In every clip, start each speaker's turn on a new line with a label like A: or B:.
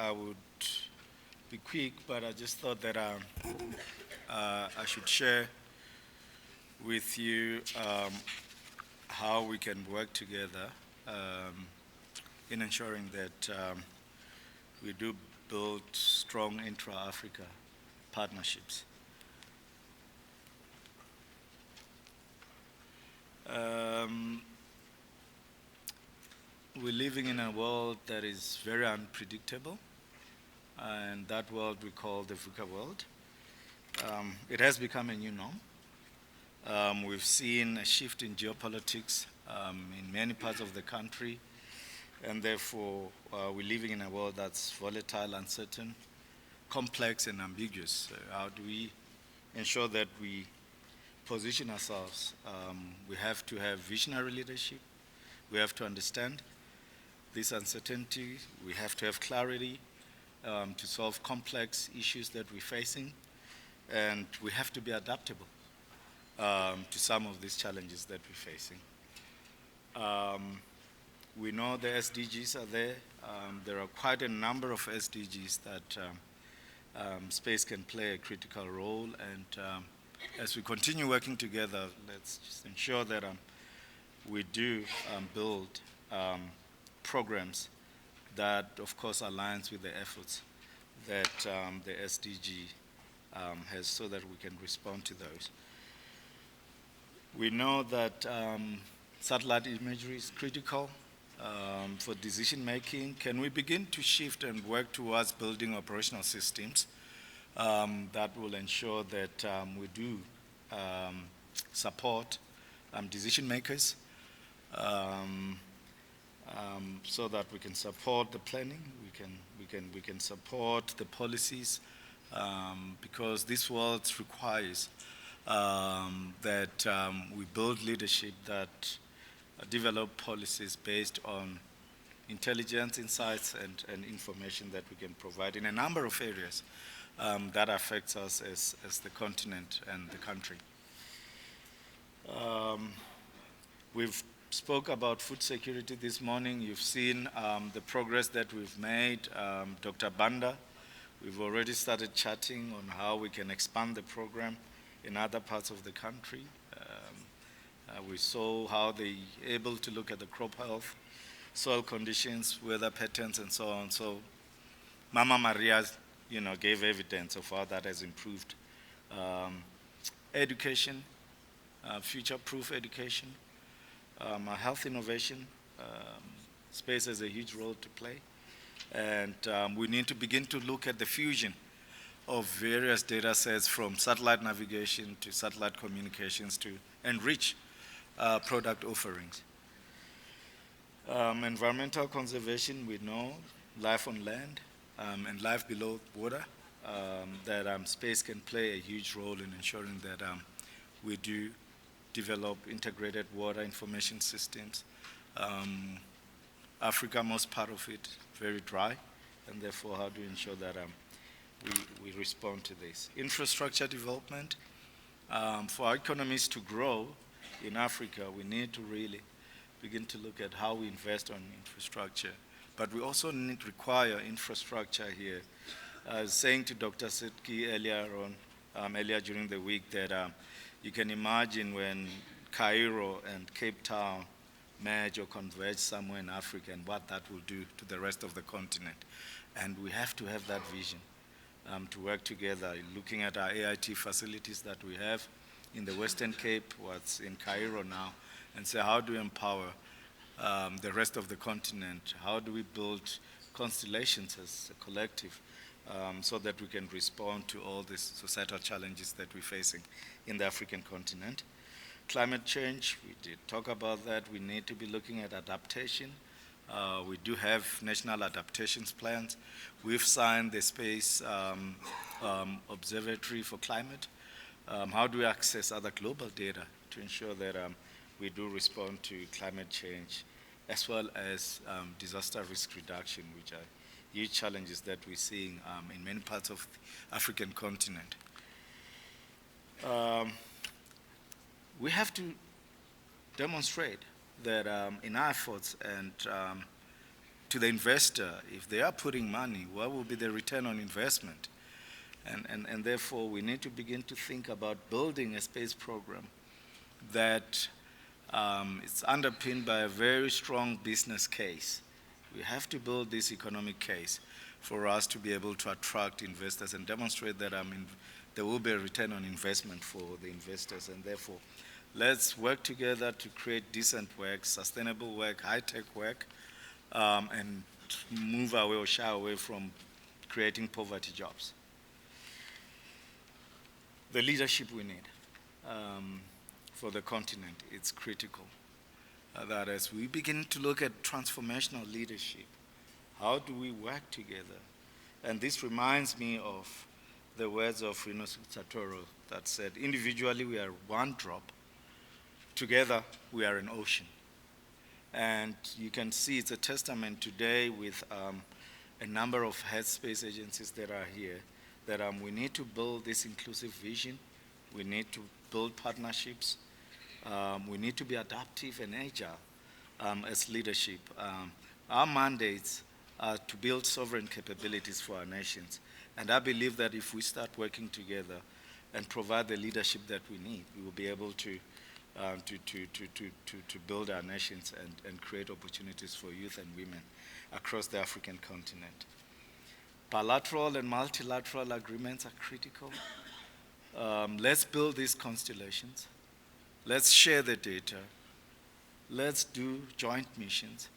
A: I would be quick, but I just thought that I should share with you how we can work together um, in ensuring that we do build strong intra-Africa partnerships. Um, we're living in a world that is very unpredictable, and that world we call the VUCA world. It has become a new norm. We've seen a shift in geopolitics in many parts of the country, and therefore we're living in a world that's volatile, uncertain, complex, and ambiguous. How do we ensure that we position ourselves? We have to have visionary leadership. We have to understand this uncertainty. We have to have clarity to solve complex issues that we're facing, and we have to be adaptable to some of these challenges that we're facing. We know the SDGs are there. There are quite a number of SDGs that space can play a critical role, and as we continue working together, let's just ensure that we do build programs that, of course, aligns with the efforts that the SDG has, so that we can respond to those. We know that satellite imagery is critical for decision making. Can we begin to shift and work towards building operational systems that will ensure that we do support decision makers, so that we can support the planning, we can support the policies, because this world requires that we build leadership that develop policies based on intelligence, insights, and information that we can provide in a number of areas that affects us as the continent and the country. We've spoke about food security this morning. You've seen the progress that we've made. Dr. Banda, we've already started chatting on how we can expand the program in other parts of the country. We saw how they're able to look at the crop health, soil conditions, weather patterns, and so on. So Mama Maria, gave evidence of how that has improved. Education, future-proof education, health innovation, space has a huge role to play. And we need to begin to look at the fusion of various data sets, from satellite navigation to satellite communications, to enrich product offerings. Environmental conservation, we know, life on land and life below water, that space can play a huge role in ensuring that we do develop integrated water information systems. Africa, most part of it, very dry, and therefore how do we ensure that we respond to this? Infrastructure development. For our economies to grow in Africa, we need to really begin to look at how we invest on infrastructure. But we also require infrastructure here. I was saying to Dr. Setki earlier during the week that you can imagine when Cairo and Cape Town merge or converge somewhere in Africa, and what that will do to the rest of the continent. And we have to have that vision to work together, looking at our AIT facilities that we have in the Western Cape, what's in Cairo now, and say, how do we empower the rest of the continent? How do we build constellations as a collective, so that we can respond to all these societal challenges that we're facing in the African continent? Climate change, we did talk about that. We need to be looking at adaptation. We do have national adaptations plans. We've signed the Space Observatory for Climate. How do we access other global data to ensure that we do respond to climate change, as well as disaster risk reduction, which are huge challenges that we're seeing in many parts of the African continent. We have to demonstrate that in our efforts and to the investor, if they are putting money, what will be the return on investment? And therefore, we need to begin to think about building a space program that is underpinned by a very strong business case. We have to build this economic case for us to be able to attract investors and demonstrate that there will be a return on investment for the investors. And therefore, let's work together to create decent work, sustainable work, high-tech work, and move away or shy away from creating poverty jobs. The leadership we need for the continent, it's critical. That as we begin to look at transformational leadership, how do we work together? And this reminds me of the words of Rinosu Satoro that said, individually we are one drop, together we are an ocean. And you can see it's a testament today with a number of headspace agencies that are here, that we need to build this inclusive vision, we need to build partnerships, we need to be adaptive and agile as leadership. Our mandates are to build sovereign capabilities for our nations. And I believe that if we start working together and provide the leadership that we need, we will be able to build our nations and create opportunities for youth and women across the African continent. Bilateral and multilateral agreements are critical. Let's build these constellations. Let's share the data. Let's do joint missions.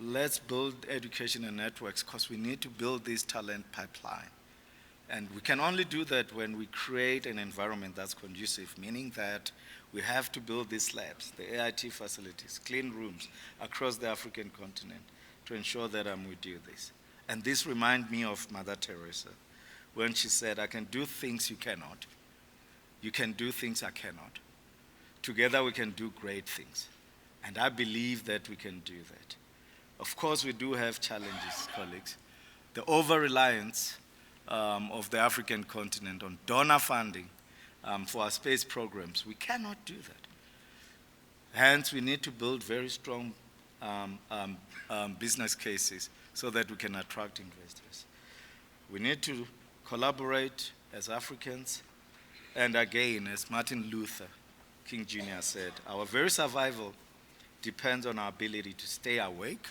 A: Let's build education and networks, because we need to build this talent pipeline. And we can only do that when we create an environment that's conducive, meaning that we have to build these labs, the AIT facilities, clean rooms across the African continent to ensure that we do this. And this reminds me of Mother Teresa when she said, I can do things you cannot. You can do things I cannot. Together we can do great things. And I believe that we can do that. Of course, we do have challenges, colleagues. The over-reliance of the African continent on donor funding for our space programs, we cannot do that. Hence, we need to build very strong business cases so that we can attract investors. We need to collaborate as Africans, and again, as Martin Luther King Jr. said, our very survival depends on our ability to stay awake,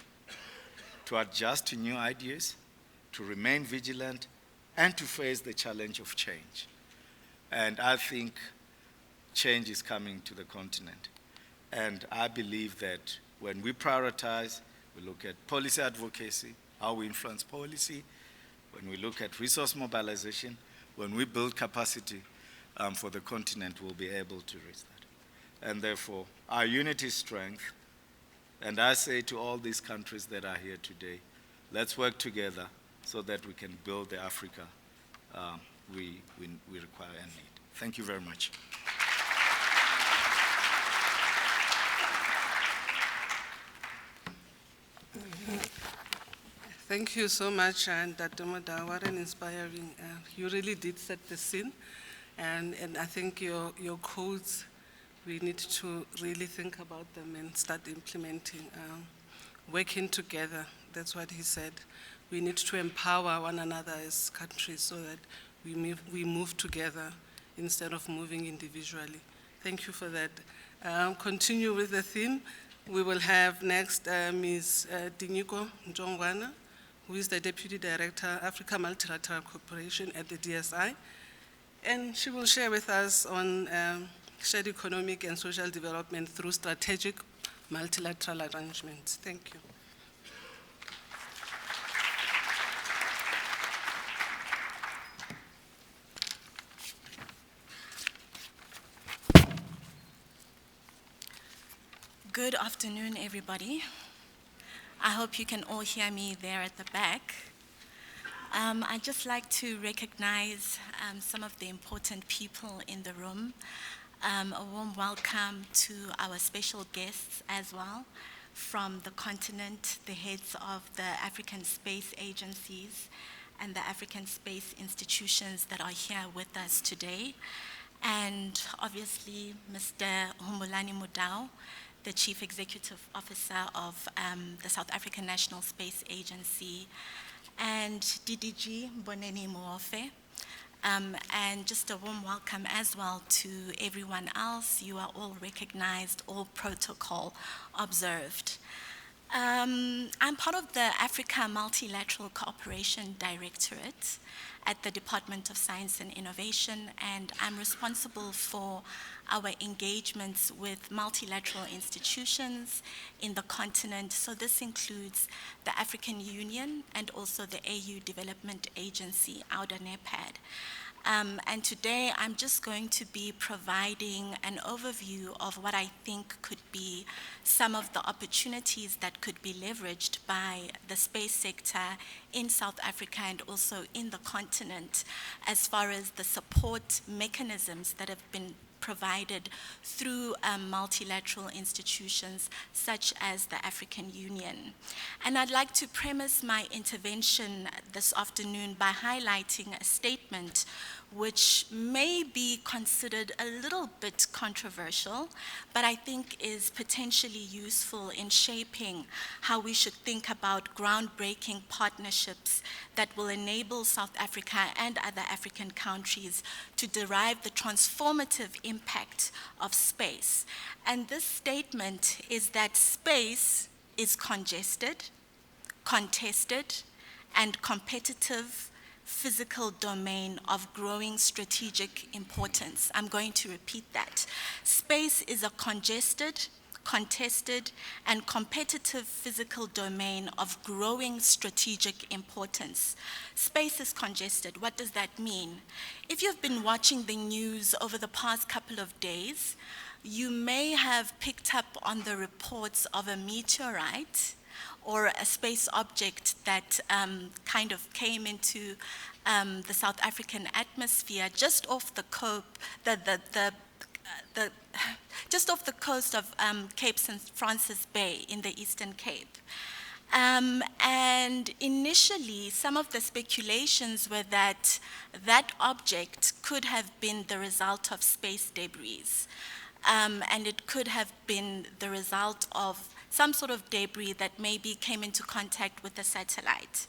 A: to adjust to new ideas, to remain vigilant, and to face the challenge of change. And I think change is coming to the continent. And I believe that when we prioritize, we look at policy advocacy, how we influence policy, when we look at resource mobilization, when we build capacity for the continent, we'll be able to reach that. And therefore, our unity is strength. And I say to all these countries that are here today, let's work together so that we can build the Africa we require and need. Thank you very much.
B: Thank you so much, and Dr. Moda, what an inspiring. You really did set the scene, and I think your codes, we need to really think about them and start implementing, working together. That's what he said. We need to empower one another as countries so that we move together instead of moving individually. Thank you for that. Continue with the theme. We will have next Ms. Dinyiko Njongwana, who is the Deputy Director, Africa Multilateral Cooperation at the DSI. And she will share with us on shared economic and social development through strategic multilateral arrangements. Thank you.
C: Good afternoon, everybody. I hope you can all hear me there at the back. I'd just like to recognize some of the important people in the room. A warm welcome to our special guests as well from the continent, the heads of the African space agencies and the African space institutions that are here with us today. And obviously, Mr. Humbulani Mudau, the Chief Executive Officer of the South African National Space Agency, and DDG Boneni Moafe. And just a warm welcome as well to everyone else. You are all recognized, all protocol observed. I'm part of the Africa Multilateral Cooperation Directorate at the Department of Science and Innovation, and I'm responsible for our engagements with multilateral institutions in the continent. So this includes the African Union and also the AU Development Agency, outer NEPAD. And today I'm just going to be providing an overview of what I think could be some of the opportunities that could be leveraged by the space sector in South Africa and also in the continent as far as the support mechanisms that have been provided through multilateral institutions such as the African Union. And I'd like to premise my intervention this afternoon by highlighting a statement which may be considered a little bit controversial, but I think is potentially useful in shaping how we should think about groundbreaking partnerships that will enable South Africa and other African countries to derive the transformative impact of space. And this statement is that space is congested, contested, and competitive physical domain of growing strategic importance. I'm going to repeat that. Space is a congested, contested, and competitive physical domain of growing strategic importance. Space is congested. What does that mean? If you've been watching the news over the past couple of days, you may have picked up on the reports of a meteorite or a space object that kind of came into the South African atmosphere just off the just off the coast of Cape St. Francis Bay in the Eastern Cape. And initially, some of the speculations were that that object could have been the result of space debris. And it could have been the result of some sort of debris that maybe came into contact with the satellite.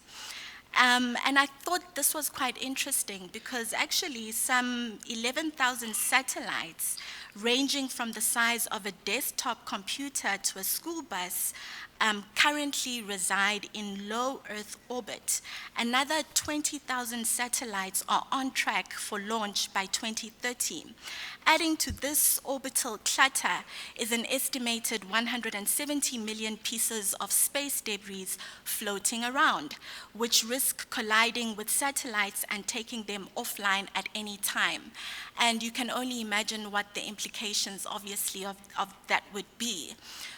C: And I thought this was quite interesting because actually some 11,000 satellites ranging from the size of a desktop computer to a school bus currently reside in low Earth orbit. Another 20,000 satellites are on track for launch by 2030. Adding to this orbital clutter is an estimated 170 million pieces of space debris floating around, which risk colliding with satellites and taking them offline at any time. And you can only imagine what the implications, obviously, of that would be.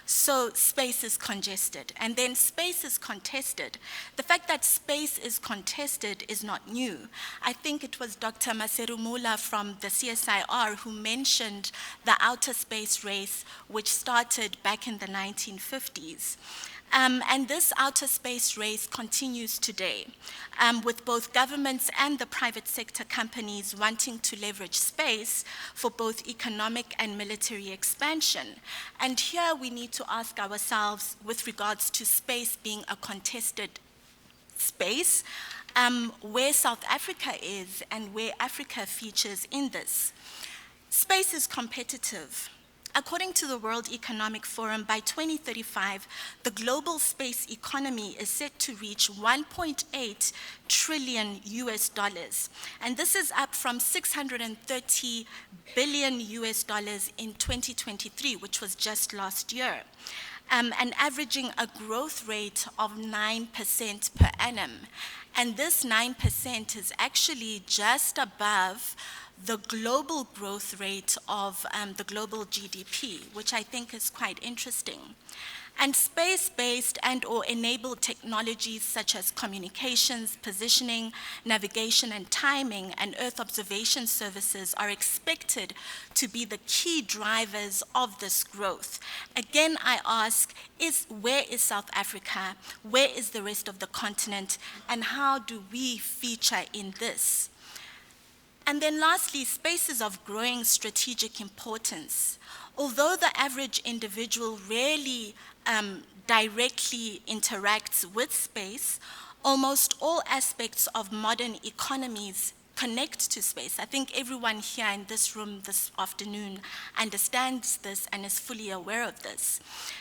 C: So space is congested, and then space is contested. The fact that space is contested is not new. I think it was Dr. Maserumula from the CSIR who mentioned the outer space race, which started back in the 1950s. And this outer space race continues today, with both governments and the private sector companies wanting to leverage space for both economic and military expansion. And here we need to ask ourselves, with regards to space being a contested space, where South Africa is and where Africa features in this. Space is competitive. According to the World Economic Forum, by 2035, the global space economy is set to reach 1.8 trillion US dollars. And this is up from 630 billion US dollars in 2023, which was just last year, and averaging a growth rate of 9% per annum. And this 9% is actually just above the global growth rate of the global GDP, which I think is quite interesting. And space-based and/or enabled technologies such as communications, positioning, navigation and timing, and Earth observation services are expected to be the key drivers of this growth. Again, I ask, where is South Africa? Where is the rest of the continent? And how do we feature in this? And then lastly, spaces of growing strategic importance. Although the average individual rarely directly interacts with space, almost all aspects of modern economies connect to space. I think everyone here in this room this afternoon understands this and is fully aware of this.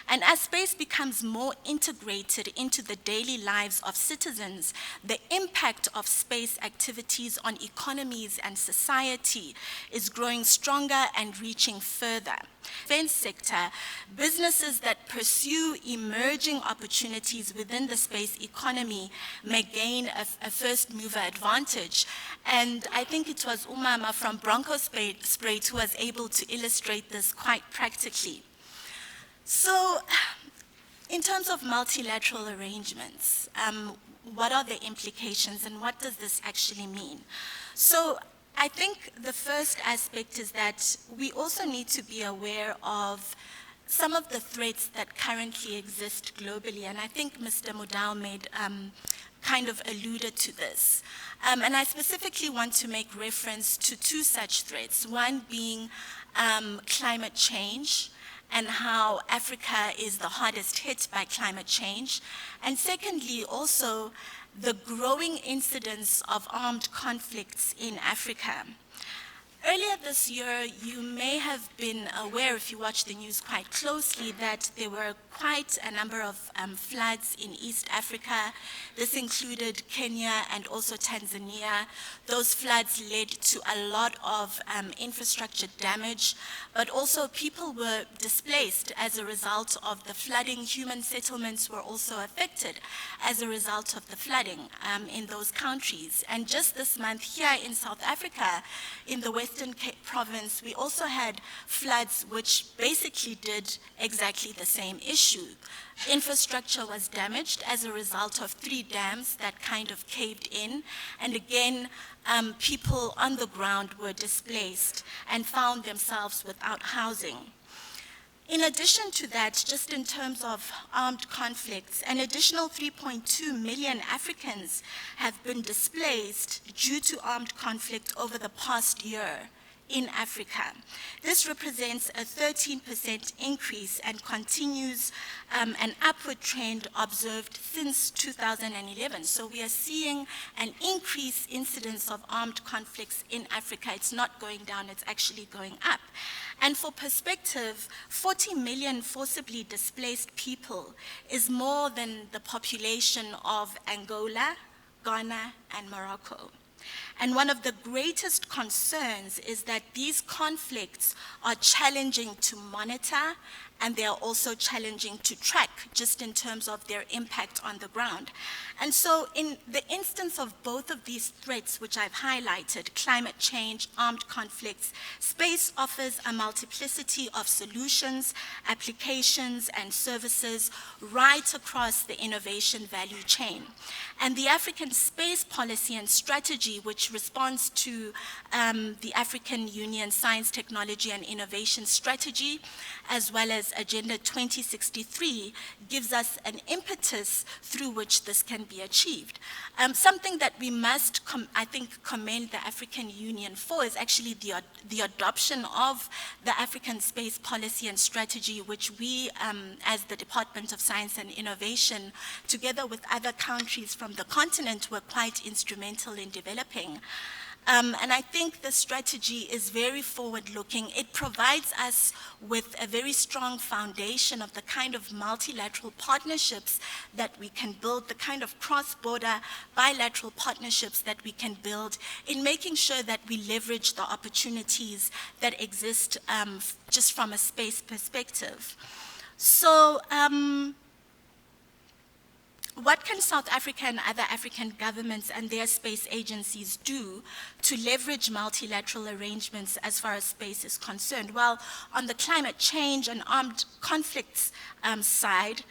C: And as space becomes more integrated into the daily lives of citizens, the impact of space activities on economies and society is growing stronger and reaching further. Defense sector, businesses that pursue emerging opportunities within the space economy may gain a first mover advantage. And I think it was Umama from Bronco Spray who was able to illustrate this quite practically. So, in terms of multilateral arrangements, what are the implications and what does this actually mean? So, I think the first aspect is that we also need to be aware of some of the threats that currently exist globally, and I think Mr. Mudau made kind of alluded to this. And I specifically want to make reference to two such threats, one being climate change, and how Africa is the hardest hit by climate change, and secondly, also the growing incidence of armed conflicts in Africa. Earlier this year, you may have been aware, if you watched the news quite closely, that there were quite a number of floods in East Africa. This included Kenya and also Tanzania. Those floods led to a lot of infrastructure damage, but also people were displaced as a result of the flooding. Human settlements were also affected as a result of the flooding in those countries. And just this month here in South Africa, in the Western Cape province, we also had floods which basically did exactly the same issue. Infrastructure was damaged as a result of 3 dams that kind of caved in, and again, people on the ground were displaced and found themselves without housing. In addition to that, just in terms of armed conflicts, an additional 3.2 million Africans have been displaced due to armed conflict over the past year in Africa. This represents a 13% increase and continues an upward trend observed since 2011. So we are seeing an increased incidence of armed conflicts in Africa. It's not going down, it's actually going up. And for perspective, 40 million forcibly displaced people is more than the population of Angola, Ghana, and Morocco. And one of the greatest concerns is that these conflicts are challenging to monitor, and they are also challenging to track, just in terms of their impact on the ground. And so in the instance of both of these threats, which I've highlighted, climate change, armed conflicts, space offers a multiplicity of solutions, applications, and services right across the innovation value chain. And the African Space Policy and Strategy, which responds to the African Union Science, Technology, and Innovation Strategy, as well as Agenda 2063, gives us an impetus through which this can be achieved. Something that we must, I think, commend the African Union for is actually the adoption of the African Space Policy and Strategy, which we, as the Department of Science and Innovation, together with other countries from the continent, were quite instrumental in developing. And I think the strategy is very forward-looking. It provides us with a very strong foundation of the kind of multilateral partnerships that we can build, the kind of cross-border bilateral partnerships that we can build in making sure that we leverage the opportunities that exist just from a space perspective. So, what can South Africa and other African governments and their space agencies do to leverage multilateral arrangements as far as space is concerned? Well, on the climate change and armed conflicts side,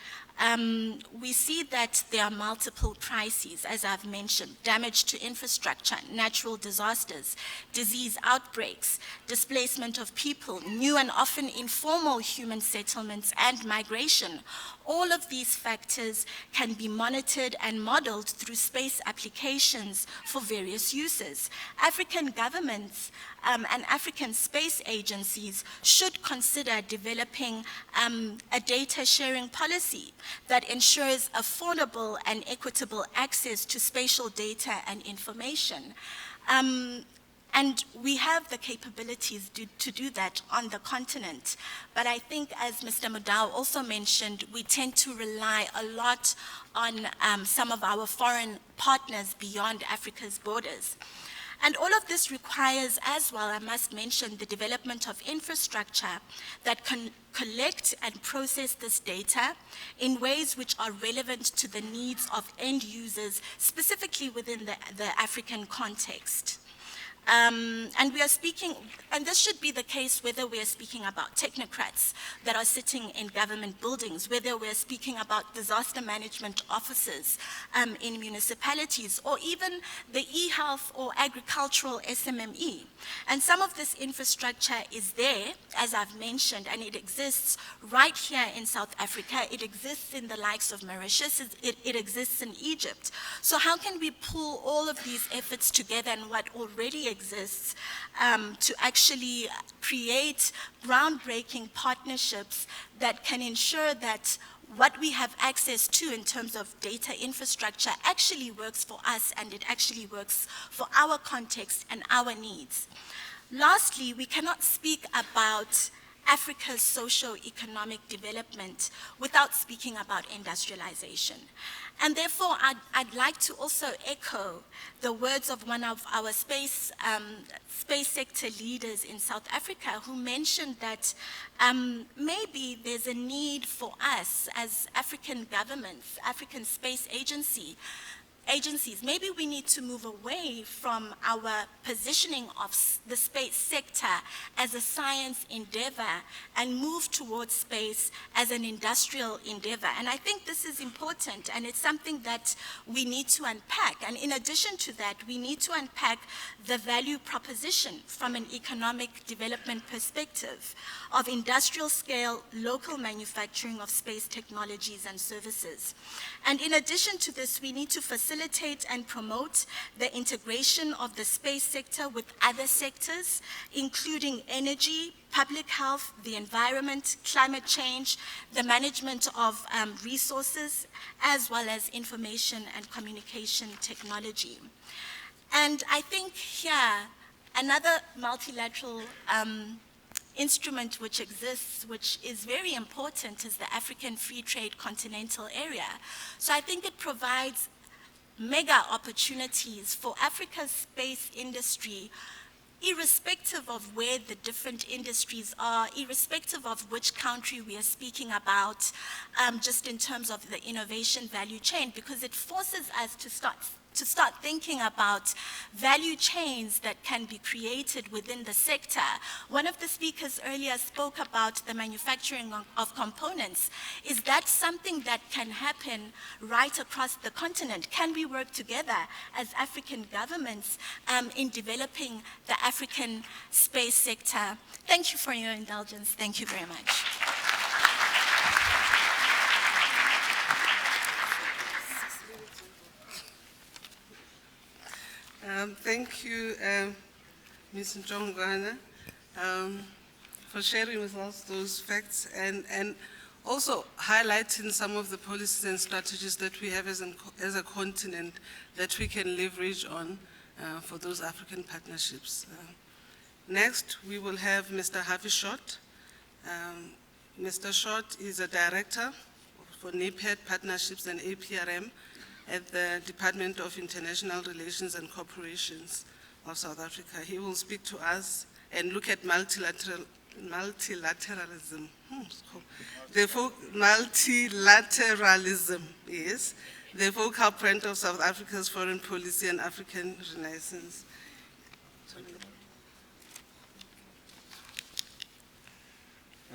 C: we see that there are multiple crises, as I've mentioned: damage to infrastructure, natural disasters, disease outbreaks, displacement of people, new and often informal human settlements, and migration. All of these factors can be monitored and modeled through space applications for various uses. African governments and African space agencies should consider developing a data sharing policy that ensures affordable and equitable access to spatial data and information. And we have the capabilities to do that on the continent. But I think, as Mr. Mudau also mentioned, we tend to rely a lot on some of our foreign partners beyond Africa's borders. And all of this requires as well, I must mention, the development of infrastructure that can collect and process this data in ways which are relevant to the needs of end users, specifically within the African context. And we are speaking, and this should be the case whether we are speaking about technocrats that are sitting in government buildings, whether we are speaking about disaster management officers in municipalities, or even the e-health or agricultural SMME. And some of this infrastructure is there, as I've mentioned, and it exists right here in South Africa. It exists in the likes of Mauritius. It exists in Egypt. So how can we pull all of these efforts together and what already exists to actually create groundbreaking partnerships that can ensure that what we have access to in terms of data infrastructure actually works for us, and it actually works for our context and our needs. Lastly, we cannot speak about Africa's socio-economic development without speaking about industrialization. And therefore, I'd like to also echo the words of one of our space sector leaders in South Africa, who mentioned that maybe there's a need for us as African governments, African space agencies, maybe we need to move away from our positioning of the space sector as a science endeavor and move towards space as an industrial endeavor. And I think this is important, and it's something that we need to unpack. And in addition to that, we need to unpack the value proposition from an economic development perspective of industrial scale, local manufacturing of space technologies and services. And in addition to this, we need to facilitate and promote the integration of the space sector with other sectors, including energy, public health, the environment, climate change, the management of resources, as well as information and communication technology. And I think here, another multilateral instrument which exists, which is very important, is the African Free Trade Continental Area. So I think it provides mega opportunities for Africa's space industry, irrespective of where the different industries are, irrespective of which country we are speaking about, just in terms of the innovation value chain, because it forces us to start thinking about value chains that can be created within the sector. One of the speakers earlier spoke about the manufacturing of components. Is that something that can happen right across the continent? Can we work together as African governments in developing the African space sector? Thank you for your indulgence. Thank you very much.
B: Thank you, Ms. Njongwana, for sharing with us those facts and also highlighting some of the policies and strategies that we have as a continent that we can leverage on for those African partnerships. Next, we will have Mr. Harvey Short. Mr. Short is a director for NEPAD Partnerships and APRM at the Department of International Relations and Corporations of South Africa. He will speak to us and look at multilateralism. Multilateralism, yes, the focal point of South Africa's foreign policy and African renaissance.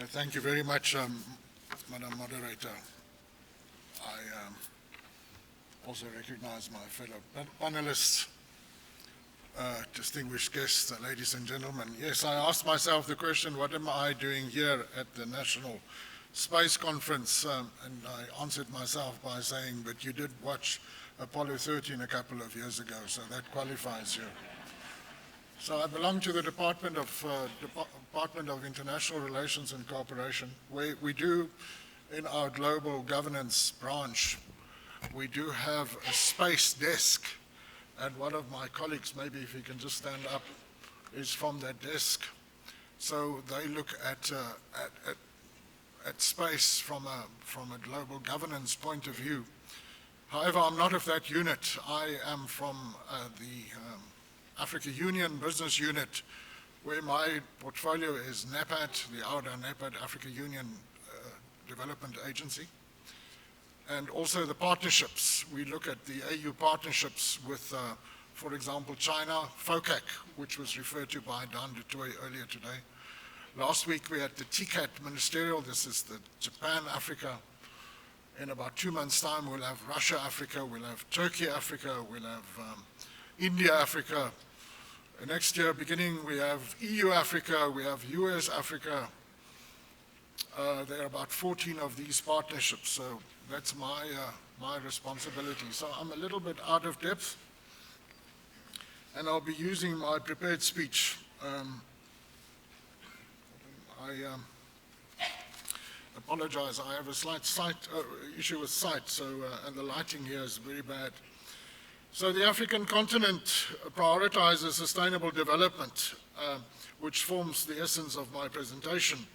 D: Thank you very much, Madam Moderator. I also recognize my fellow panelists, distinguished guests, ladies and gentlemen. Yes, I asked myself the question, what am I doing here at the National Space Conference? And I answered myself by saying, but you did watch Apollo 13 a couple of years ago, so that qualifies you. So I belong to the Department of International Relations and Cooperation, where we do, in our global governance branch, we do have a space desk, and one of my colleagues, maybe if he can just stand up, is from that desk. So they look at space from a global governance point of view. However, I'm not of that unit. I am from the Africa Union Business Unit, where my portfolio is NEPAD, the outer NEPAD, Africa Union Development Agency, and also the partnerships. We look at the AU partnerships with, for example, China, FOCAC, which was referred to by Dan du Toit earlier today. Last week we had the TCAT Ministerial, this is the Japan-Africa. In about 2 months' time we'll have Russia-Africa, we'll have Turkey-Africa, we'll have India-Africa. Next year, beginning, we have EU-Africa, we have US-Africa. There are about 14 of these partnerships, so that's my responsibility. So I'm a little bit out of depth, and I'll be using my prepared speech. I apologize, I have a slight issue with sight, so, and the lighting here is very bad. So the African continent prioritizes sustainable development, which forms the essence of my presentation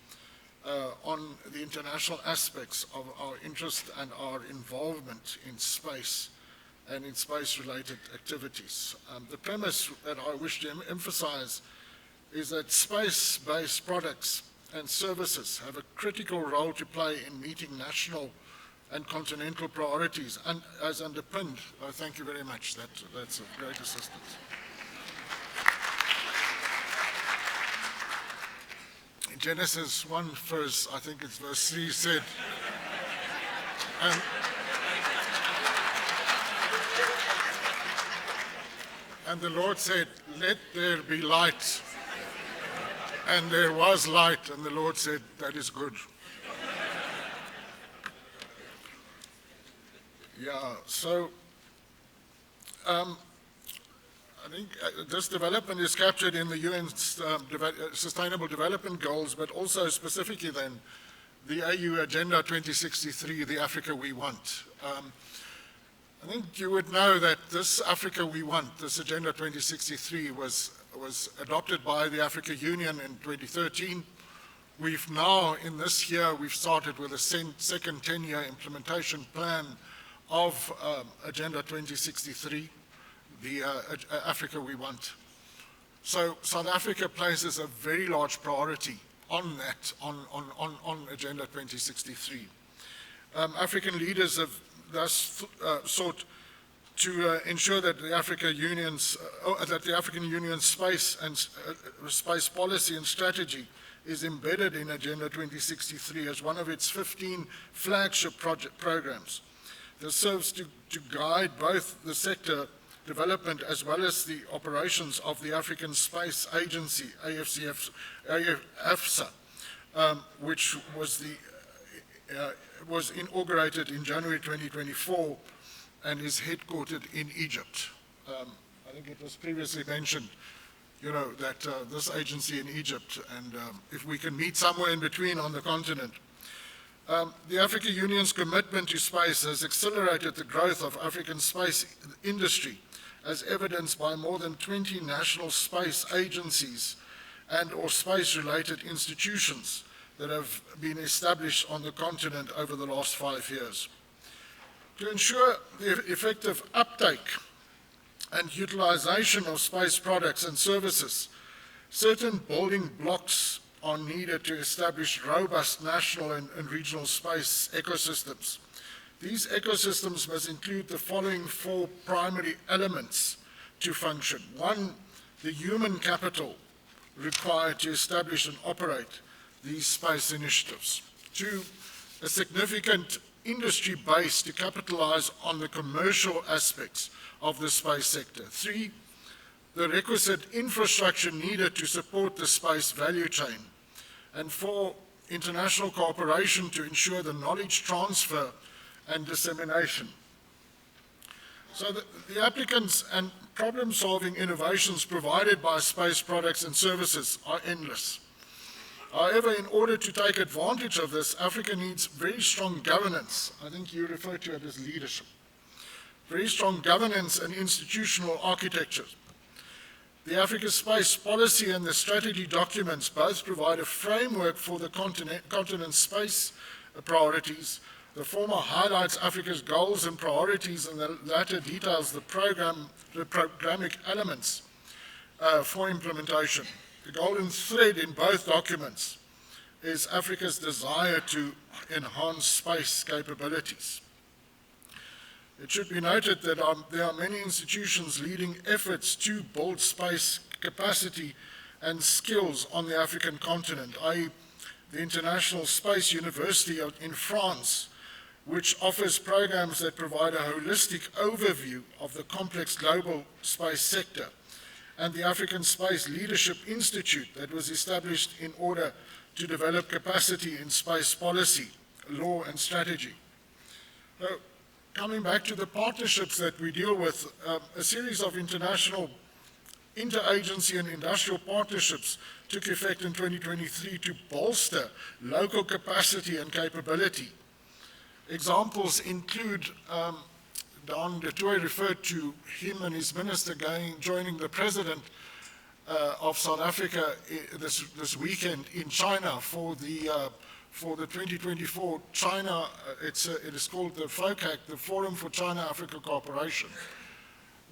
D: on the international aspects of our interest and our involvement in space and in space-related activities. The premise that I wish to emphasize is that space-based products and services have a critical role to play in meeting national and continental priorities, and as underpinned, thank you very much, that's of great assistance. In Genesis 1 verse, I think it's verse 3, said, and the Lord said, let there be light. And there was light, and the Lord said, that is good. Yeah, so I think this development is captured in the UN's Sustainable Development Goals, but also specifically then the AU Agenda 2063, the Africa we want. I think you would know that this Africa we want, this Agenda 2063, was adopted by the Africa Union in 2013. We've now, in this year, we've started with a second 10-year implementation plan of Agenda 2063, the Africa we want. So South Africa places a very large priority on that, on Agenda 2063. African leaders have thus sought to ensure that the African Union's space and space policy and strategy is embedded in Agenda 2063 as one of its 15 flagship programs. This serves to guide both the sector development as well as the operations of the African Space Agency, AFSA, which was inaugurated in January 2024 and is headquartered in Egypt. I think it was previously mentioned, you know, that this agency in Egypt, and if we can meet somewhere in between on the continent. The African Union's commitment to space has accelerated the growth of African space industry, as evidenced by more than 20 national space agencies and or space-related institutions that have been established on the continent over the last 5 years. To ensure the effective uptake and utilization of space products and services, certain building blocks are needed to establish robust national and regional space ecosystems. These ecosystems must include the following 4 primary elements to function. 1, the human capital required to establish and operate these space initiatives. 2, a significant industry base to capitalize on the commercial aspects of the space sector. 3, the requisite infrastructure needed to support the space value chain. And 4, international cooperation to ensure the knowledge transfer and dissemination. So the applicants and problem-solving innovations provided by space products and services are endless. However, in order to take advantage of this, Africa needs very strong governance. I think you refer to it as leadership. Very strong governance and institutional architecture. The Africa Space Policy and the strategy documents both provide a framework for the continent's space priorities. The former highlights Africa's goals and priorities, and the latter details the programmatic elements for implementation. The golden thread in both documents is Africa's desire to enhance space capabilities. It should be noted that there are many institutions leading efforts to build space capacity and skills on the African continent, i.e. the International Space University in France, which offers programs that provide a holistic overview of the complex global space sector, and the African Space Leadership Institute that was established in order to develop capacity in space policy, law and strategy. Coming back to the partnerships that we deal with, a series of international interagency and industrial partnerships took effect in 2023 to bolster local capacity and capability. Examples include, Don de Tooy referred to him and his minister joining the president of South Africa this weekend in China for the 2024 China, it is called the FOCAC, the Forum for China-Africa Cooperation,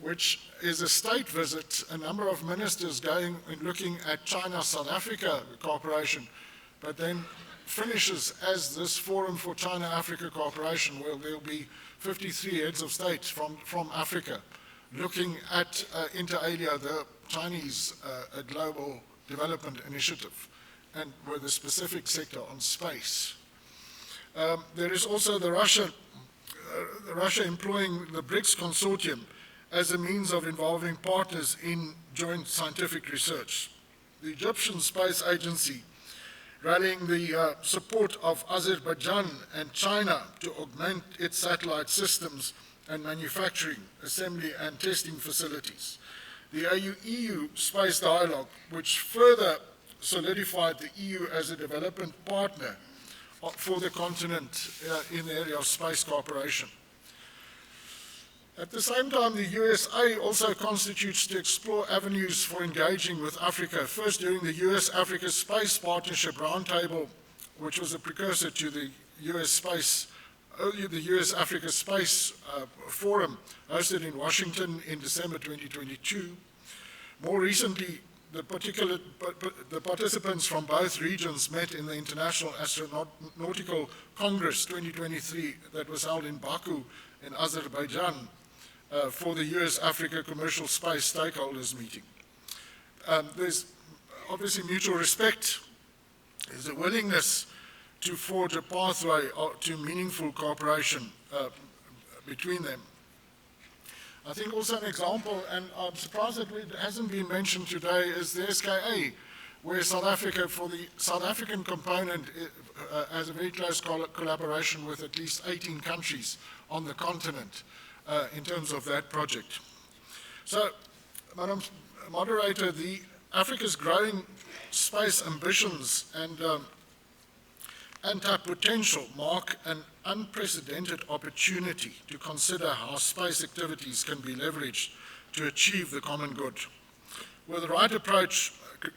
D: which is a state visit, a number of ministers going and looking at China-South Africa cooperation, but then finishes as this Forum for China-Africa Cooperation, where there will be 53 heads of state from Africa looking at inter alia, the Chinese global development initiative, and with a specific sector on space. There is also the Russia employing the BRICS consortium as a means of involving partners in joint scientific research. The Egyptian Space Agency rallying the support of Azerbaijan and China to augment its satellite systems and manufacturing, assembly and testing facilities. The AU-EU Space Dialogue, which further solidified the EU as a development partner for the continent in the area of space cooperation. At the same time, the USA also constitutes to explore avenues for engaging with Africa, first during the US-Africa Space Partnership Roundtable, which was a precursor to the US-Africa Space Forum hosted in Washington in December 2022. More recently, the participants from both regions met in the International Astronautical Congress 2023 that was held in Baku in Azerbaijan for the US-Africa Commercial Space Stakeholders Meeting. There's obviously mutual respect. There's a willingness to forge a pathway to meaningful cooperation between them. I think also an example, and I'm surprised that it hasn't been mentioned today, is the SKA, where South Africa, for the South African component, has a very close collaboration with at least 18 countries on the continent in terms of that project. So, Madam Moderator, Africa's growing space ambitions and untapped potential mark an unprecedented opportunity to consider how space activities can be leveraged to achieve the common good. With the right approach,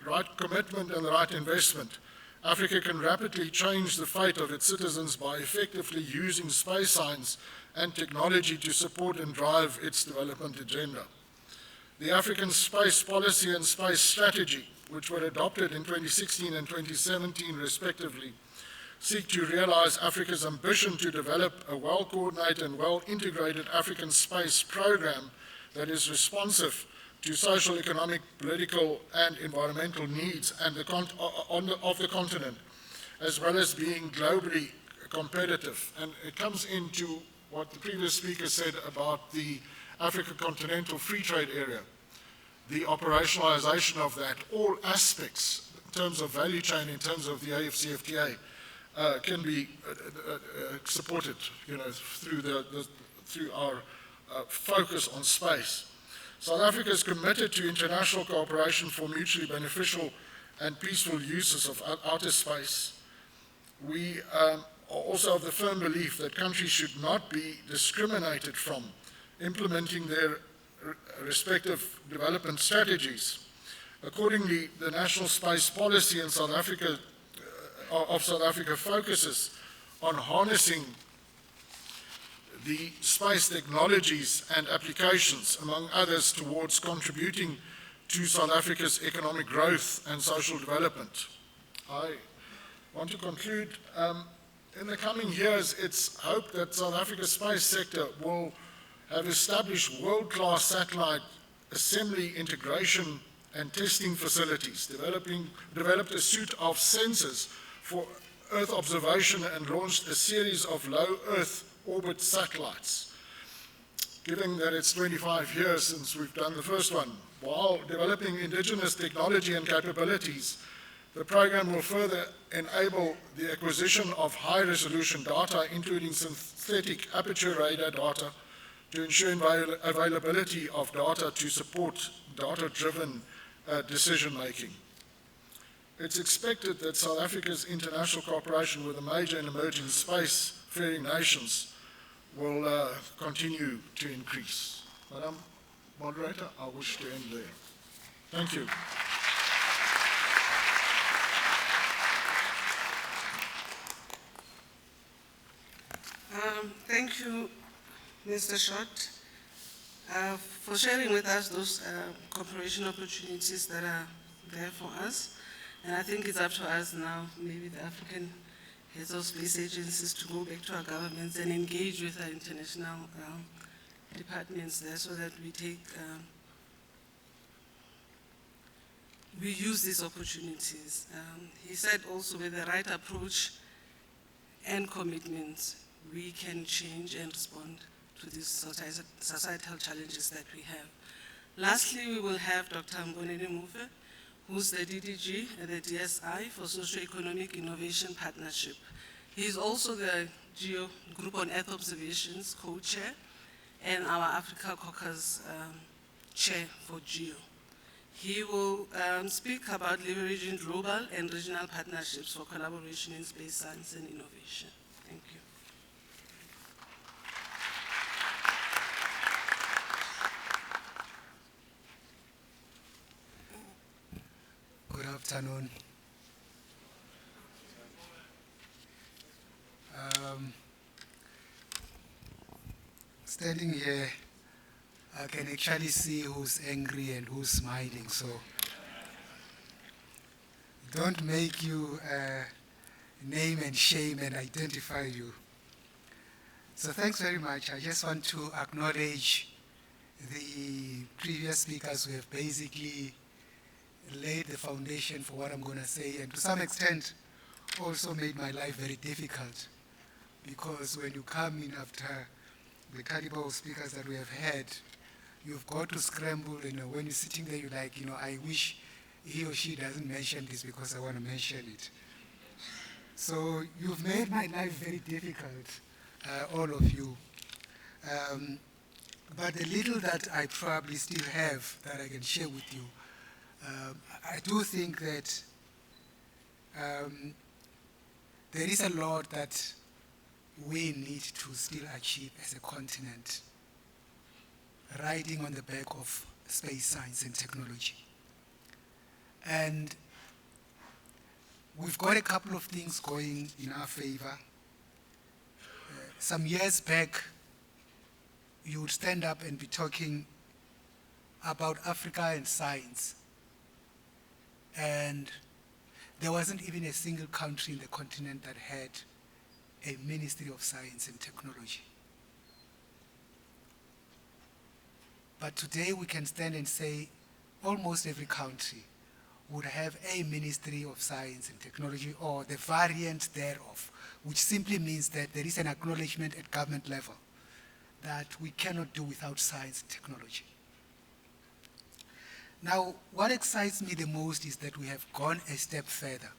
D: right commitment and the right investment, Africa can rapidly change the fate of its citizens by effectively using space science and technology to support and drive its development agenda. The African Space Policy and Space Strategy, which were adopted in 2016 and 2017 respectively, seek to realize Africa's ambition to develop a well-coordinated and well-integrated African space program that is responsive to social, economic, political, and environmental needs of the continent, as well as being globally competitive. And it comes into what the previous speaker said about the Africa Continental Free Trade Area, the operationalization of that, all aspects in terms of value chain, in terms of the AFCFTA, can be supported, through our focus on space. South Africa is committed to international cooperation for mutually beneficial and peaceful uses of outer space. We are also of the firm belief that countries should not be discriminated from implementing their respective development strategies. Accordingly, the national space policy in South Africa focuses on harnessing the space technologies and applications, among others, towards contributing to South Africa's economic growth and social development. I want to conclude. In the coming years, it's hoped that South Africa's space sector will have established world-class satellite assembly, integration, and testing facilities, developed a suite of sensors for Earth observation, and launched a series of low Earth orbit satellites. Given that it's 25 years since we've done the first one, while developing indigenous technology and capabilities, the program will further enable the acquisition of high-resolution data, including synthetic aperture radar data, to ensure availability of data to support data-driven decision-making. It's expected that South Africa's international cooperation with the major and emerging space-faring nations will continue to increase. Madam Moderator, I wish to end there. Thank you.
B: Thank you, Mr. Short, for sharing with us those cooperation opportunities that are there for us. And I think it's up to us now, maybe the African heads of space agencies, to go back to our governments and engage with our international departments there, so that we use these opportunities. He said also, with the right approach and commitments, we can change and respond to these societal challenges that we have. Lastly, we will have Dr. Mboneni Mufe, who's the DDG at the DSI for Socioeconomic Innovation Partnership. He is also the GEO Group on Earth Observations co-chair and our Africa Caucus chair for GEO. He will speak about leveraging global and regional partnerships for collaboration in space science and innovation. Thank you.
E: Good afternoon. Standing here, I can actually see who's angry and who's smiling, so don't make you name and shame and identify you. So thanks very much. I just want to acknowledge the previous speakers who have basically laid the foundation for what I'm going to say, and to some extent also made my life very difficult, because when you come in after the caliber of speakers that we have had, you've got to scramble, when you're sitting there, you're like, I wish he or she doesn't mention this because I want to mention it. So you've made my life very difficult, all of you. But the little that I probably still have that I can share with you, I do think that there is a lot that we need to still achieve as a continent, riding on the back of space science and technology. And we've got a couple of things going in our favor. Some years back, you would stand up and be talking about Africa and science, and there wasn't even a single country in the continent that had a Ministry of Science and Technology. But today we can stand and say almost every country, would have a Ministry of Science and Technology or the variant thereof, which simply means that there is an acknowledgement at government level that we cannot do without science and technology. Now, what excites me the most is that we have gone a step further.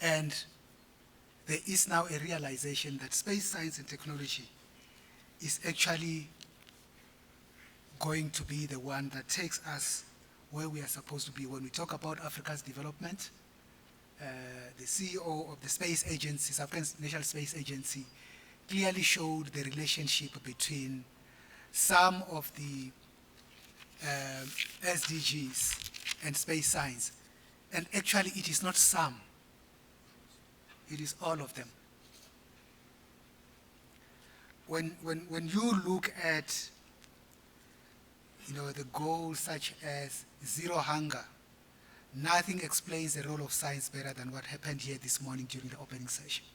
E: And there is now a realization that space science and technology is actually going to be the one that takes us where we are supposed to be. When we talk about Africa's development, the CEO of the space agency, South African National Space Agency, clearly showed the relationship between some of the SDGs and space science. And actually, it is not some. It is all of them. When you look at the goals such as zero hunger, nothing explains the role of science better than what happened here this morning during the opening session.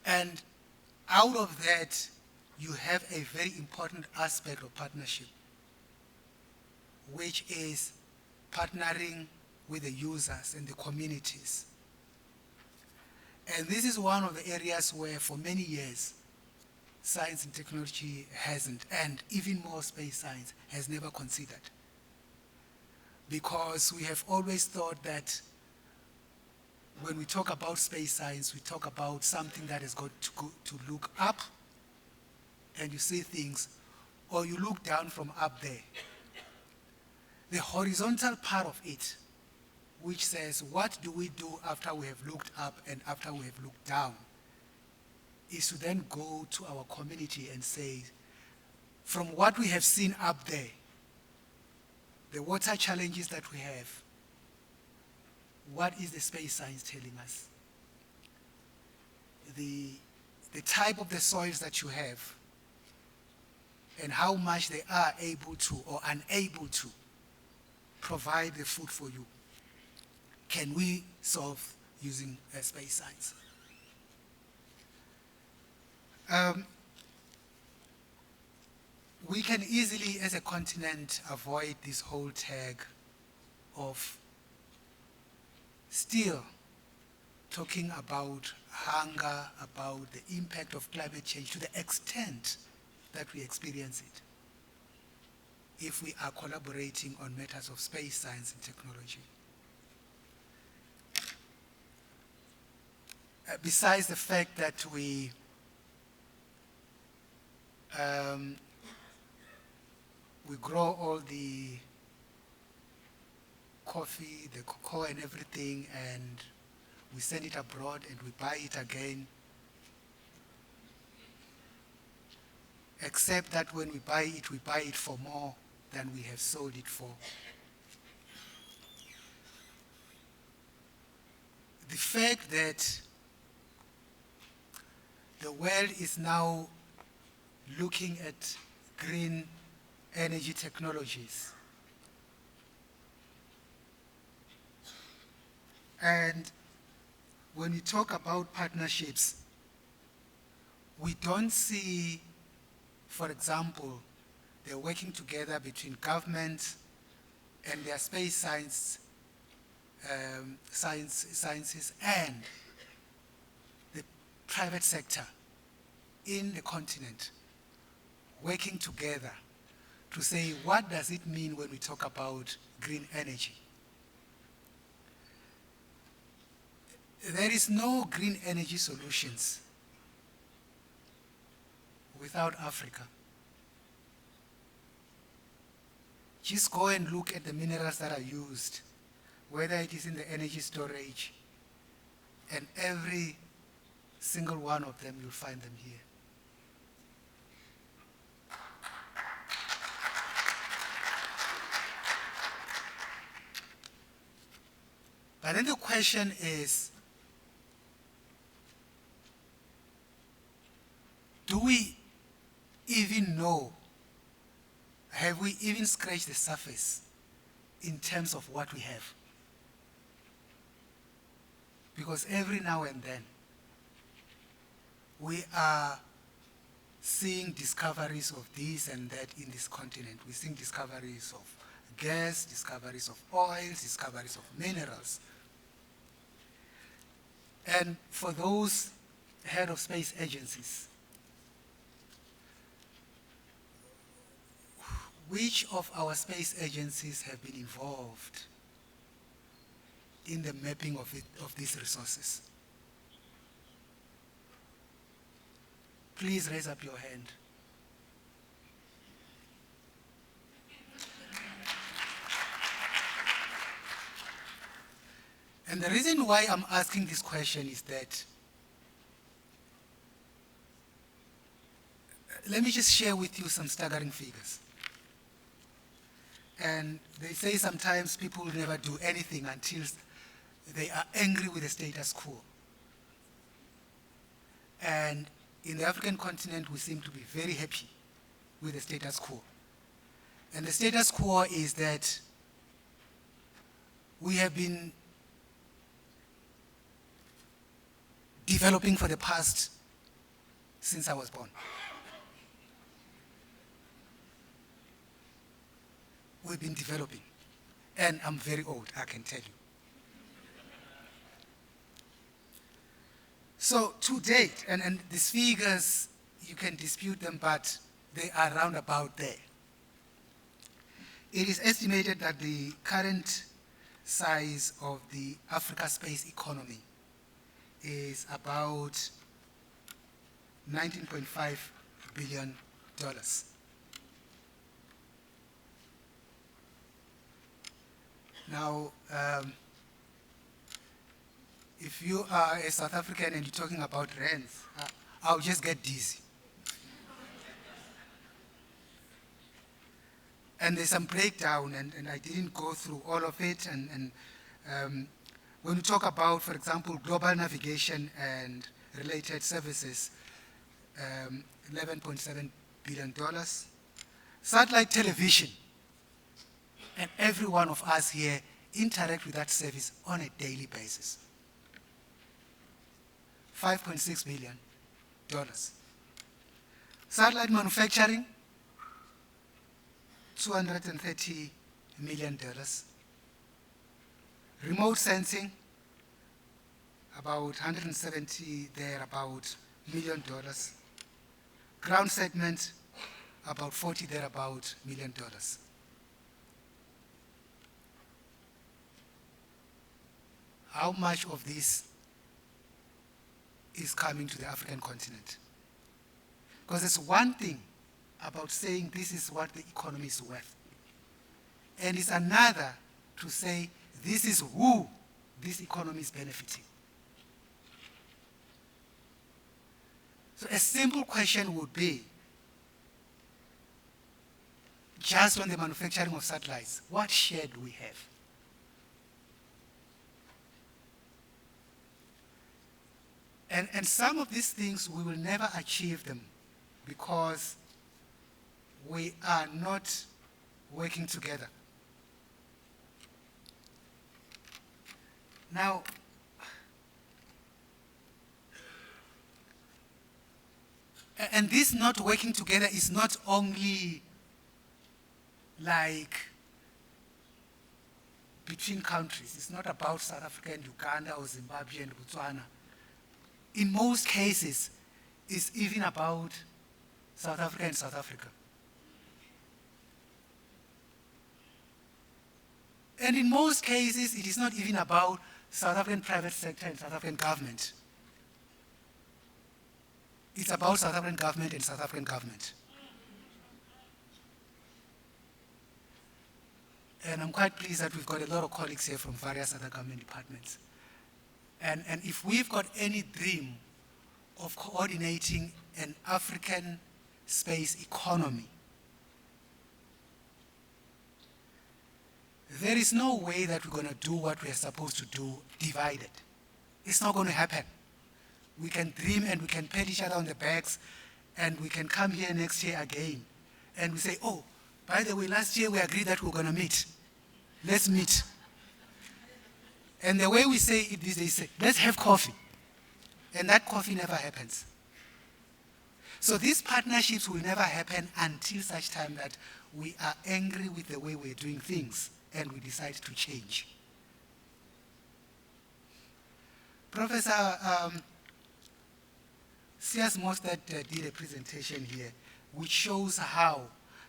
E: And out of that, you have a very important aspect of partnership, which is partnering with the users and the communities. And this is one of the areas where for many years, science and technology hasn't, and even more space science has never considered. Because we have always thought that when we talk about space science, we talk about something that has got to look up and you see things, or you look down from up there. The horizontal part of it, which says, what do we do after we have looked up and after we have looked down, is to then go to our community and say, from what we have seen up there, the water challenges that we have, what is the space science telling us? The type of the soils that you have, and how much they are able to or unable to provide the food for you, can we solve using space science? We can easily, as a continent, avoid this whole tag of still talking about hunger, about the impact of climate change to the extent that we experience it if we are collaborating on matters of space science and technology. Besides the fact that we grow all the coffee, the cocoa and everything, and we send it abroad and we buy it again. Except that when we buy it for more than we have sold it for. The fact that the world is now looking at green energy technologies, and when we talk about partnerships, we don't see, for example, the working together between governments and their space sciences and the private sector in the continent working together to say, what does it mean when we talk about green energy? There is no green energy solutions without Africa. Just go and look at the minerals that are used, whether it is in the energy storage, and every single one of them, you'll find them here. But then the question is, do we even know, have we even scratched the surface in terms of what we have? Because every now and then, we are seeing discoveries of this and that in this continent. We're seeing discoveries of gas, discoveries of oils, discoveries of minerals. And for those head of space agencies, which of our space agencies have been involved in the mapping of these resources? Please raise up your hand. And the reason why I'm asking this question is that, let me just share with you some staggering figures. And they say sometimes people never do anything until they are angry with the status quo. And in the African continent, we seem to be very happy with the status quo. And the status quo is that we have been developing for the past, since I was born. We've been developing. And I'm very old, I can tell you. So to date, and these figures, you can dispute them, but they are round about there. It is estimated that the current size of the Africa space economy is about $19.5 billion. Now, if you are a South African and you're talking about rands, I'll just get dizzy. And there's some breakdown, and I didn't go through all of it. And when we talk about, for example, global navigation and related services, $11.7 billion. Satellite television, and every one of us here interact with that service on a daily basis. $5.6 billion. Satellite manufacturing, $230 million. Remote sensing, about 170 thereabout million dollars. Ground segment, about 40 thereabout million dollars. How much of this is coming to the African continent? Because it's one thing about saying this is what the economy is worth. And it's another to say this is who this economy is benefiting. So a simple question would be, just on the manufacturing of satellites, what share do we have? And some of these things, we will never achieve them because we are not working together. Now, and this not working together is not only like between countries. It's not about South Africa and Uganda or Zimbabwe and Botswana. In most cases, it's even about South Africa and South Africa. And in most cases, it is not even about South African private sector and South African government. It's about South African government and South African government. And I'm quite pleased that we've got a lot of colleagues here from various other government departments. And if we've got any dream of coordinating an African space economy, there is no way that we're going to do what we're supposed to do divided. It's not going to happen. We can dream and we can pat each other on the backs, and we can come here next year again and we say, oh, by the way, last year we agreed that we're going to meet. Let's meet. And the way we say it these days, say, let's have coffee. And that coffee never happens. So these partnerships will never happen until such time that we are angry with the way we're doing things and we decide to change. Professor C.S. Mostert did a presentation here which shows how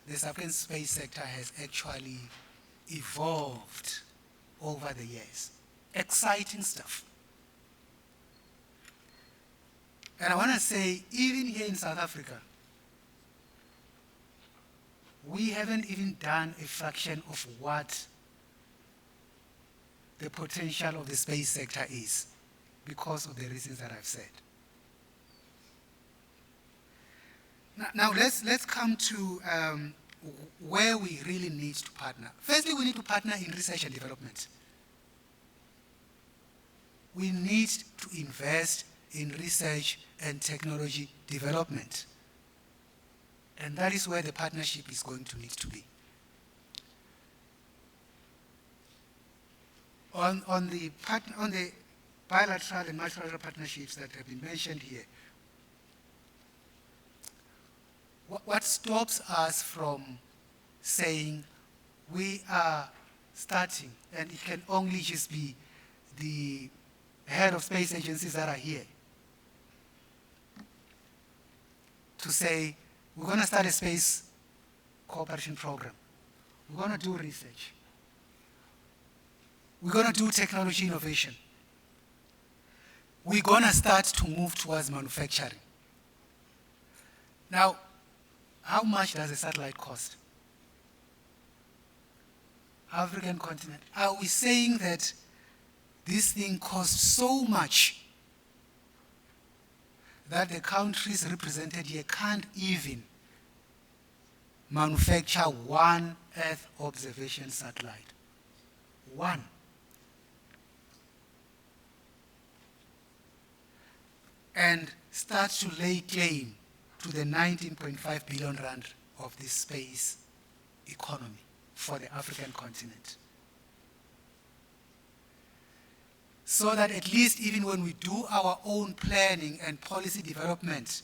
E: the South African space sector has actually evolved over the years. Exciting stuff. And I want to say, even here in South Africa, we haven't even done a fraction of what the potential of the space sector is because of the reasons that I've said. Now let's come to where we really need to partner. Firstly, we need to partner in research and development. We need to invest in research and technology development. And that is where the partnership is going to need to be. On the bilateral and multilateral partnerships that have been mentioned here, what stops us from saying we are starting, and it can only just be the head of space agencies that are here, to say we're going to start a space cooperation program. We're going to do research. We're going to do technology innovation. We're going to start to move towards manufacturing. Now, how much does a satellite cost? African continent. Are we saying that this thing costs so much that the countries represented here can't even manufacture one Earth observation satellite? One. And start to lay claim to the 19.5 billion rand of this space economy for the African continent. So that at least even when we do our own planning and policy development,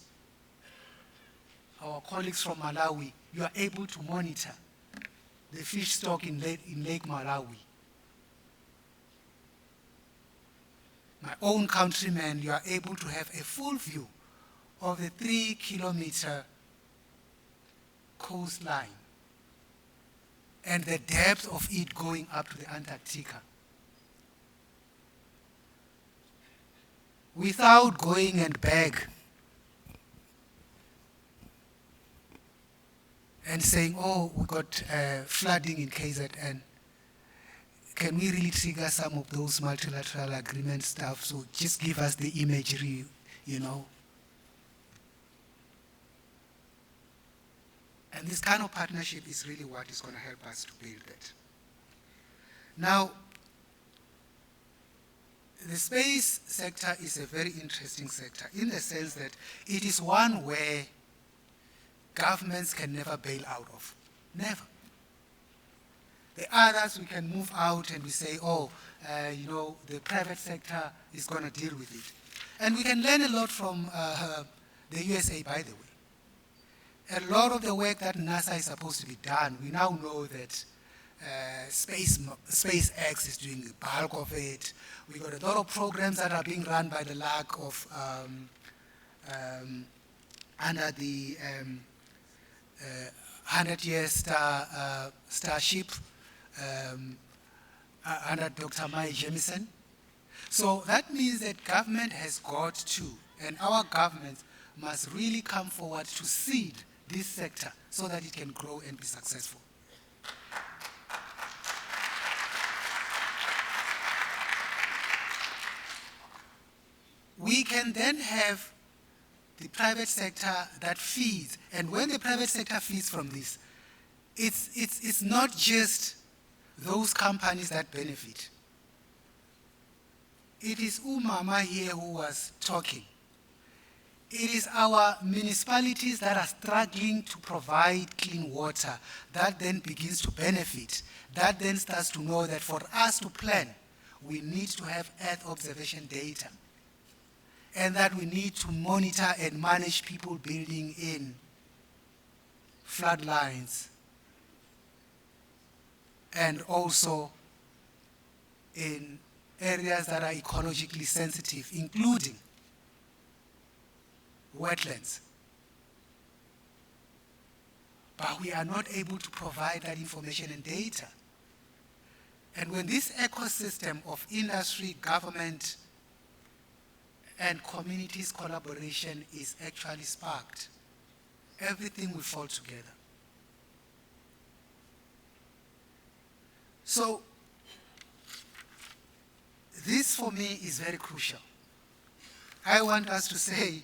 E: our colleagues from Malawi, you are able to monitor the fish stock in Lake Malawi. My own countrymen, you are able to have a full view of the 3-kilometer coastline and the depth of it going up to the Antarctica, without going and beg and saying, oh, we got flooding in KZN. Can we really trigger some of those multilateral agreement stuff? So just give us the imagery, you know. And this kind of partnership is really what is going to help us to build that. Now, the space sector is a very interesting sector in the sense that it is one where governments can never bail out of. Never. The others, we can move out and we say, oh, you know, the private sector is going to deal with it. And we can learn a lot from the USA, by the way. A lot of the work that NASA is supposed to be done, we now know that SpaceX is doing the bulk of it. We got a lot of programs that are being run by the lack of, under the 100-year Starship, under Dr. Mae Jemison. So that means that government has got to, and our government must really come forward to seed this sector so that it can grow and be successful. We can then have the private sector that feeds, and when the private sector feeds from this, it's not just those companies that benefit. It is Umama here who was talking. It is our municipalities that are struggling to provide clean water that then begins to benefit, that then starts to know that for us to plan, we need to have Earth observation data. and that we need to monitor and manage people building in floodlines and also in areas that are ecologically sensitive, including wetlands. But we are not able to provide that information and data. And when this ecosystem of industry, government, and communities collaboration is actually sparked, everything will fall together. So, this for me is very crucial. I want us to say,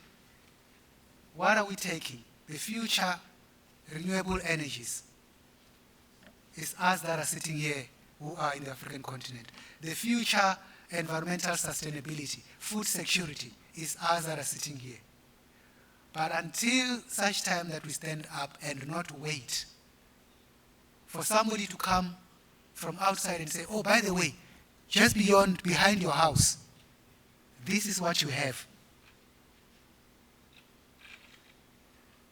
E: what are we taking? The future renewable energies. It's us that are sitting here who are in the African continent. The future environmental sustainability, food security, is us that are sitting here. But until such time that we stand up and not wait for somebody to come from outside and say, oh, by the way, just behind your house, this is what you have.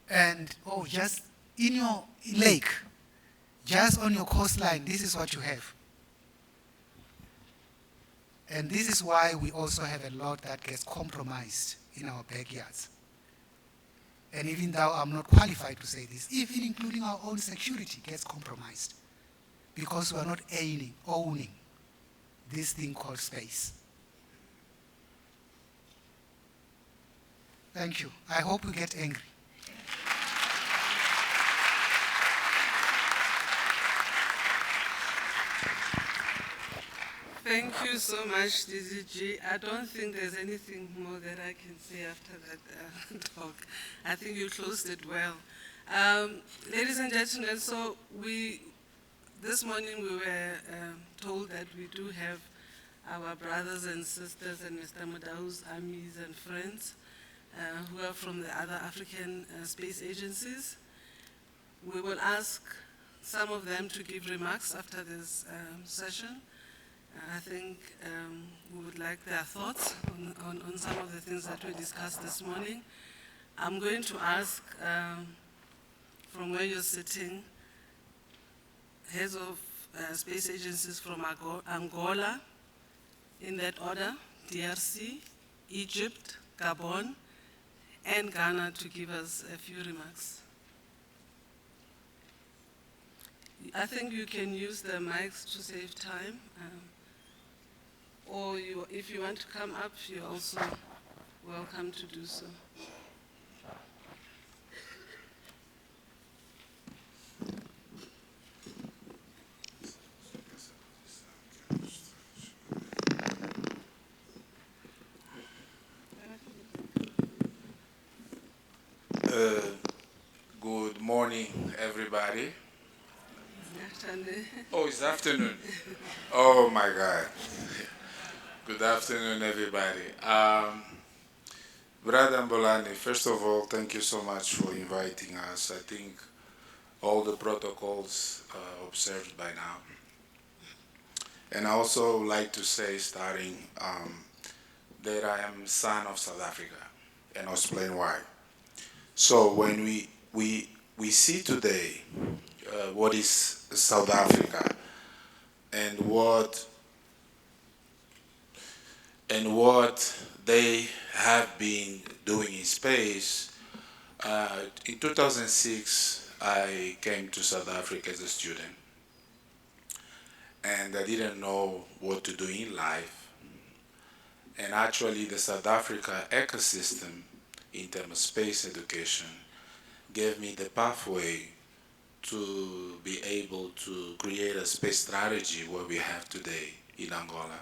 E: And, oh, just in your lake, just on your coastline, this is what you have. And this is why we also have a lot that gets compromised in our backyards. And even though I'm not qualified to say this, even including our own security gets compromised because we are not owning this thing called space. Thank you. I hope you get angry.
B: Thank you so much, DZG. I don't think there's anything more that I can say after that talk. I think you closed it well. Ladies and gentlemen, so this morning we were told that we do have our brothers and sisters and Mr. Mudau's armies and friends who are from the other African space agencies. We will ask some of them to give remarks after this session. I think we would like their thoughts on some of the things that we discussed this morning. I'm going to ask, from where you're sitting, heads of space agencies from Angola, in that order, DRC, Egypt, Gabon, and Ghana to give us a few remarks. I think you can use the mics to save time. Or if you want to come up, you're also welcome to do so.
F: Good morning, everybody.
B: Afternoon.
F: Oh, it's afternoon. Oh my God. Good afternoon, everybody. Brother Mbolani, first of all, thank you so much for inviting us. I think all the protocols observed by now. And I also like to say, starting, that I am son of South Africa, and I'll explain why. So when we see today what is South Africa and what they have been doing in space. In 2006, I came to South Africa as a student, and I didn't know what to do in life. And actually, the South Africa ecosystem, in terms of space education, gave me the pathway to be able to create a space strategy what we have today in Angola.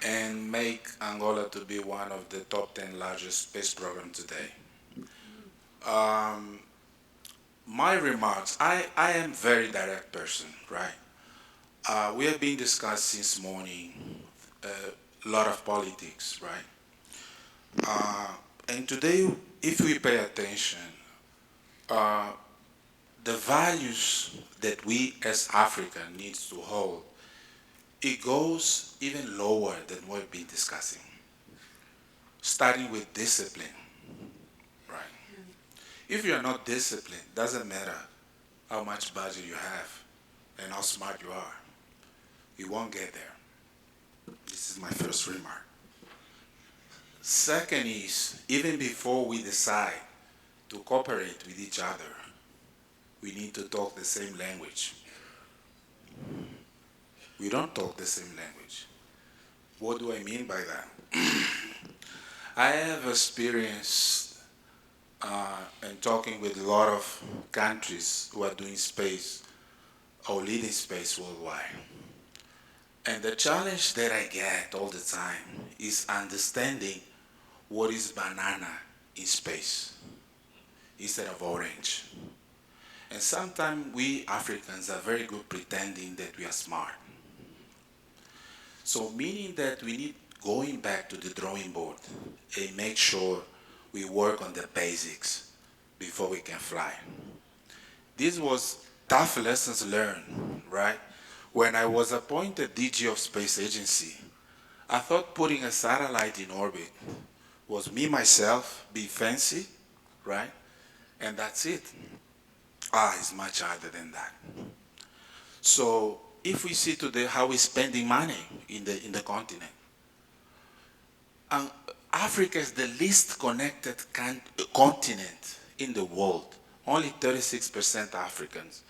F: And make Angola to be one of the top 10 largest space programs today. My remarks, I am a very direct person, right? We have been discussing since morning a lot of politics, right? And today, if we pay attention, the values that we as Africa needs to hold it goes even lower than what we've been discussing, starting with discipline, right? If you're not disciplined, doesn't matter how much budget you have and how smart you are, you won't get there. This is my first remark. Second is, even before we decide to cooperate with each other, we need to talk the same language. We don't talk the same language. What do I mean by that? I have experience in talking with a lot of countries who are doing space or leading space worldwide. And the challenge that I get all the time is understanding what is banana in space instead of orange. And sometimes we Africans are very good pretending that we are smart. So meaning that we need going back to the drawing board and make sure we work on the basics before we can fly. This was tough lessons learned, right? When I was appointed DG of Space Agency, I thought putting a satellite in orbit was me, myself, be fancy, right? And that's it. It's much harder than that. So if we see today how we're spending money in the continent, Africa is the least connected continent in the world. Only 36% Africans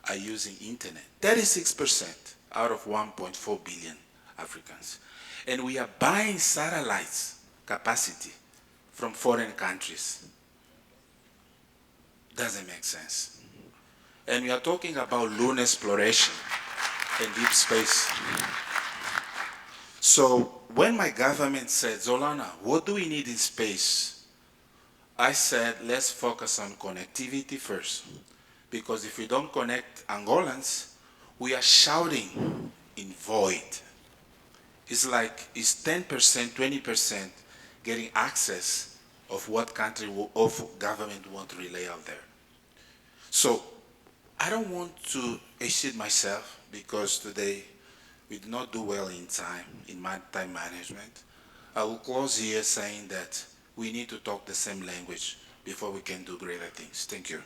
F: are using internet. 36% out of 1.4 billion Africans. And we are buying satellites capacity from foreign countries. Doesn't make sense. And we are talking about lunar exploration and deep space. So when my government said, Zolana, what do we need in space? I said, let's focus on connectivity first. Because if we don't connect Angolans, we are shouting in void. It's like it's 10%, 20% getting access of what country of government want to relay out there. So I don't want to exceed myself because today we did not do well in time, in my time management. I will close here saying that we need to talk the same language before we can do greater things. Thank you.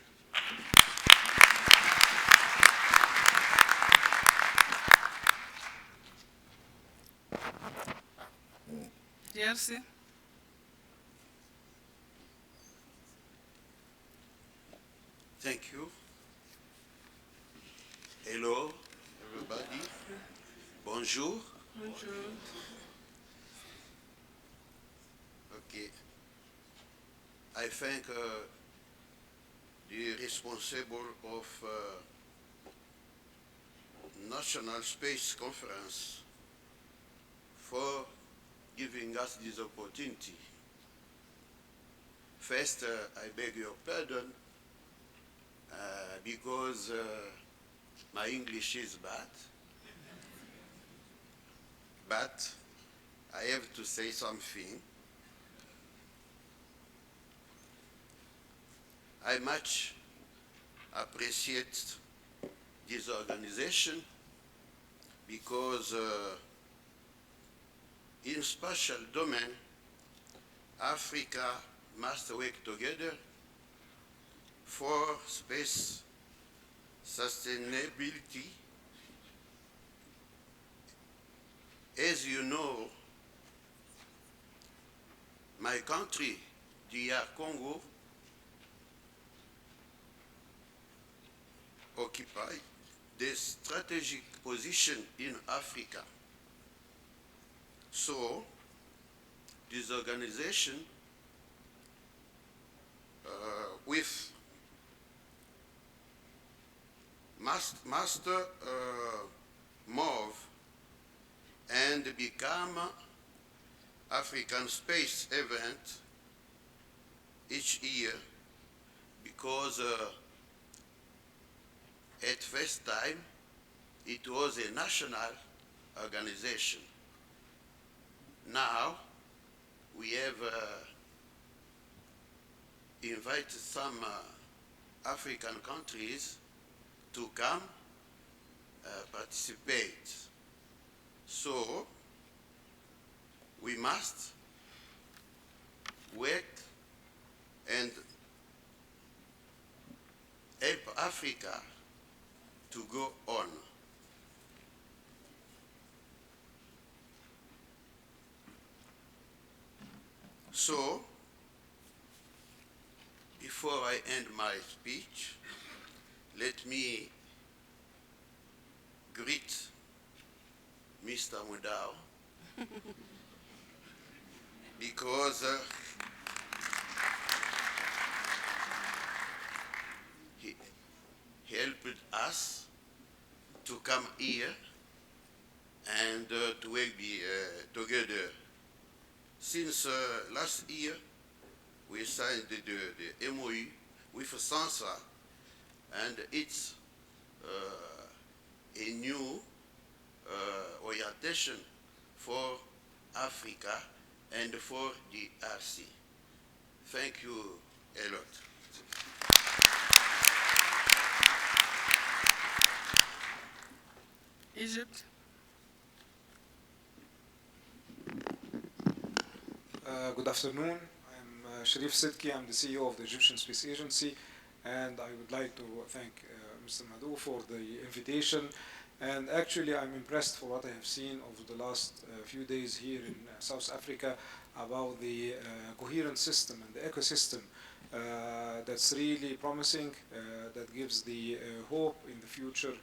B: Jersey?
G: Thank you. Hello, everybody. Bonjour.
B: Bonjour.
G: Okay. I thank the responsible of National Space Conference for giving us this opportunity. First, I beg your pardon because my English is bad, but I have to say something. I much appreciate this organization because in spatial domain, Africa must work together for space sustainability. As you know, my country, DR Congo, occupy the strategic position in Africa. So, this organization with master move and become African space event each year because at first time it was a national organization. Now we have invited some African countries to come participate. So we must work and help Africa to go on. So, before I end my speech, let me greet Mr. Mudao because he helped us to come here and to work together. Since last year, we signed the MOU with SANSA, and it's a new orientation for Africa and for the RC. Thank you a lot.
B: Egypt.
H: Good afternoon. I'm Sharif Sidki. I'm the CEO of the Egyptian Space Agency, and I would like to thank Mr. Madou for the invitation. And actually, I'm impressed for what I have seen over the last few days here in South Africa about the coherent system and the ecosystem that's really promising, that gives the hope in the future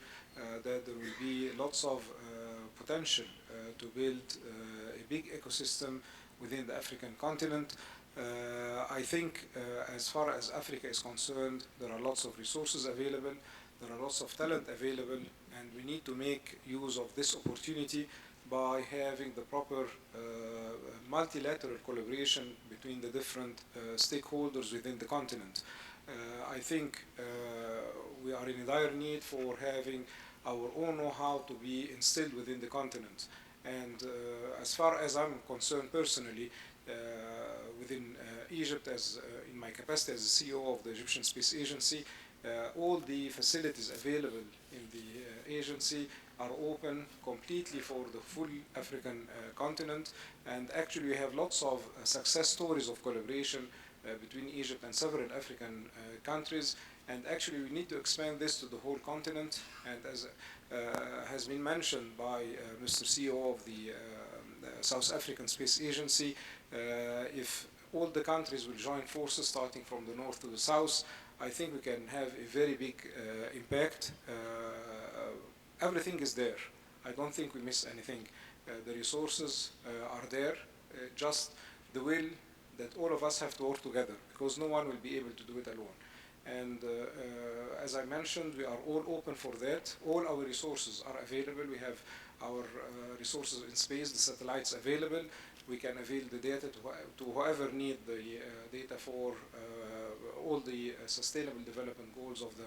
H: that there will be lots of potential to build a big ecosystem within the African continent. I think as far as Africa is concerned, there are lots of resources available, there are lots of talent available, and we need to make use of this opportunity by having the proper multilateral collaboration between the different stakeholders within the continent. I think we are in a dire need for having our own know-how to be instilled within the continent. And as far as I'm concerned personally, within Egypt, as in my capacity as the CEO of the Egyptian Space Agency, all the facilities available in the agency are open completely for the full African continent. And actually we have lots of success stories of collaboration between Egypt and several African countries. And actually we need to expand this to the whole continent. And as has been mentioned by Mr. CEO of the South African Space Agency, if all the countries will join forces starting from the north to the south, I think we can have a very big impact. Everything is there. I don't think we miss anything. The resources are there, just the will that all of us have to work together, because no one will be able to do it alone. And as I mentioned, we are all open for that. All our resources are available. We have our resources in space, the satellites available. We can avail the data to whoever need the data for all the sustainable development goals of their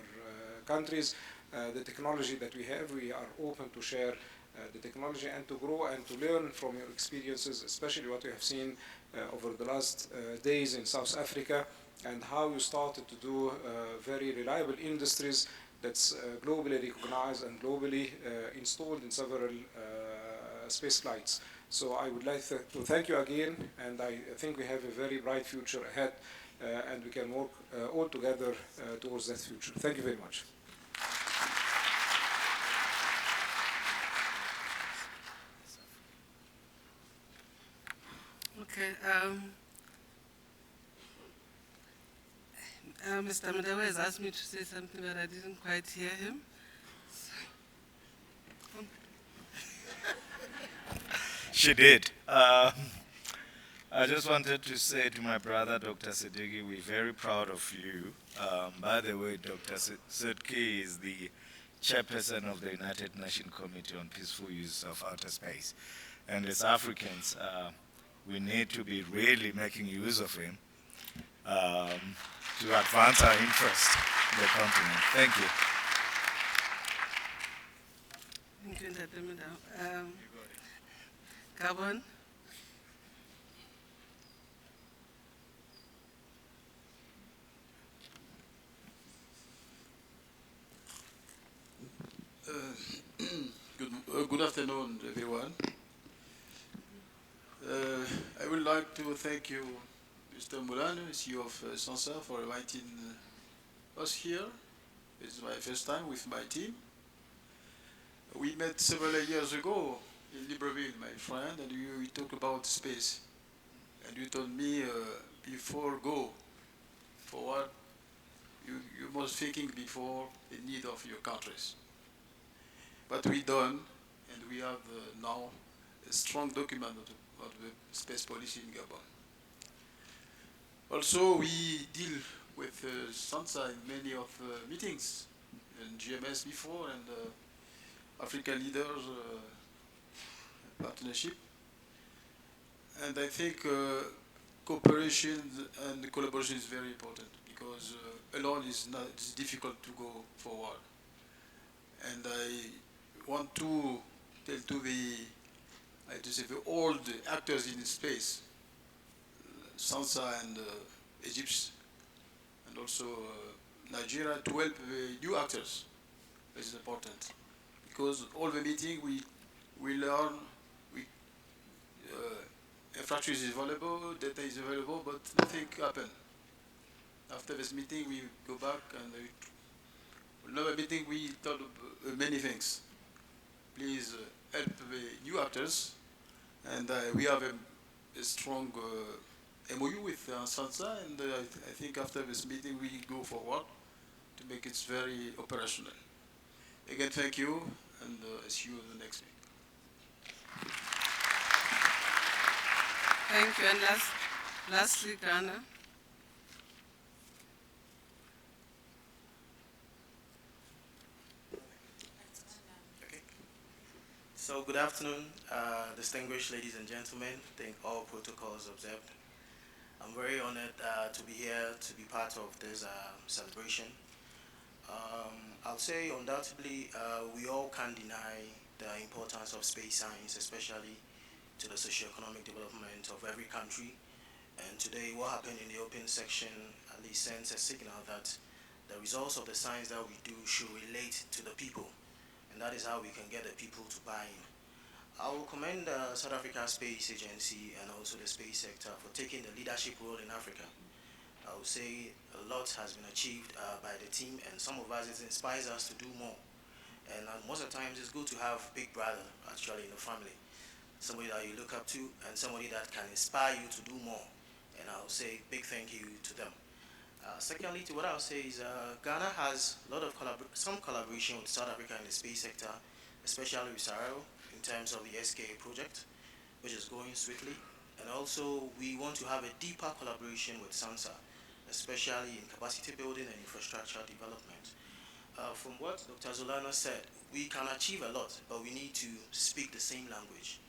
H: countries. The technology that we have, we are open to share the technology and to grow and to learn from your experiences, especially what we have seen over the last days in South Africa, and how you started to do very reliable industries that's globally recognized and globally installed in several space flights. So I would like to thank you again, and I think we have a very bright future ahead, and we can work all together towards that future. Thank you very much.
B: Okay. Mr. Madawa has asked me to say something, but I didn't quite hear him.
A: She did. I just wanted to say to my brother, Dr. Sidiki, we're very proud of you. By the way, Dr. Sidiki is the chairperson of the United Nations Committee on Peaceful Use of Outer Space. And as Africans, we need to be really making use of him to advance our interest in the continent. Thank you.
B: Thank you, Dr. Madawa. Gabon.
I: Good afternoon, everyone. like to thank you, Mr. Moulin, CEO of SANSA, for inviting us here. It's my first time with my team. We met several years ago in Libreville, my friend, and we talked about space. And you told me before go forward, you must thinking before the need of your countries. But we done, and we have now a strong document of the space policy in Gabon. Also, we deal with SANSA in many of meetings, in GMS before, and African leaders partnership. And I think cooperation and collaboration is very important because alone is not, it's difficult to go forward. And I want to tell to the old actors in space, SANSA and Egypt, and also Nigeria, to help the new actors. This is important because all the meeting we learn, infrastructure is available, data is available, but nothing happened. After this meeting, we go back and another meeting we thought of many things. Please help the new actors, and we have a strong MOU with SANSA, and I think after this meeting we go forward to make it very operational. Again, thank you, and see you the next week.
B: Thank you. And lastly, Ghana.
J: Okay. So good afternoon, distinguished ladies and gentlemen. Thank all protocols observed. I'm very honored to be here to be part of this celebration. I'll say undoubtedly we all can't deny the importance of space science, especially to the socio-economic development of every country. And today what happened in the open section at least sends a signal that the results of the science that we do should relate to the people. And that is how we can get the people to buy in. I will commend the South African Space Agency and also the space sector for taking the leadership role in Africa. I would say a lot has been achieved by the team, and some of us, it inspires us to do more. And most of the times it's good to have big brother actually in the family. Somebody that you look up to and somebody that can inspire you to do more. And I'll say big thank you to them. Secondly, to what I'll say is Ghana has a lot of some collaboration with South Africa in the space sector, especially with Sahara in terms of the SKA project, which is going swiftly. And also we want to have a deeper collaboration with SANSA, especially in capacity building and infrastructure development. From what Dr. Zolana said, we can achieve a lot, but we need to speak the same language.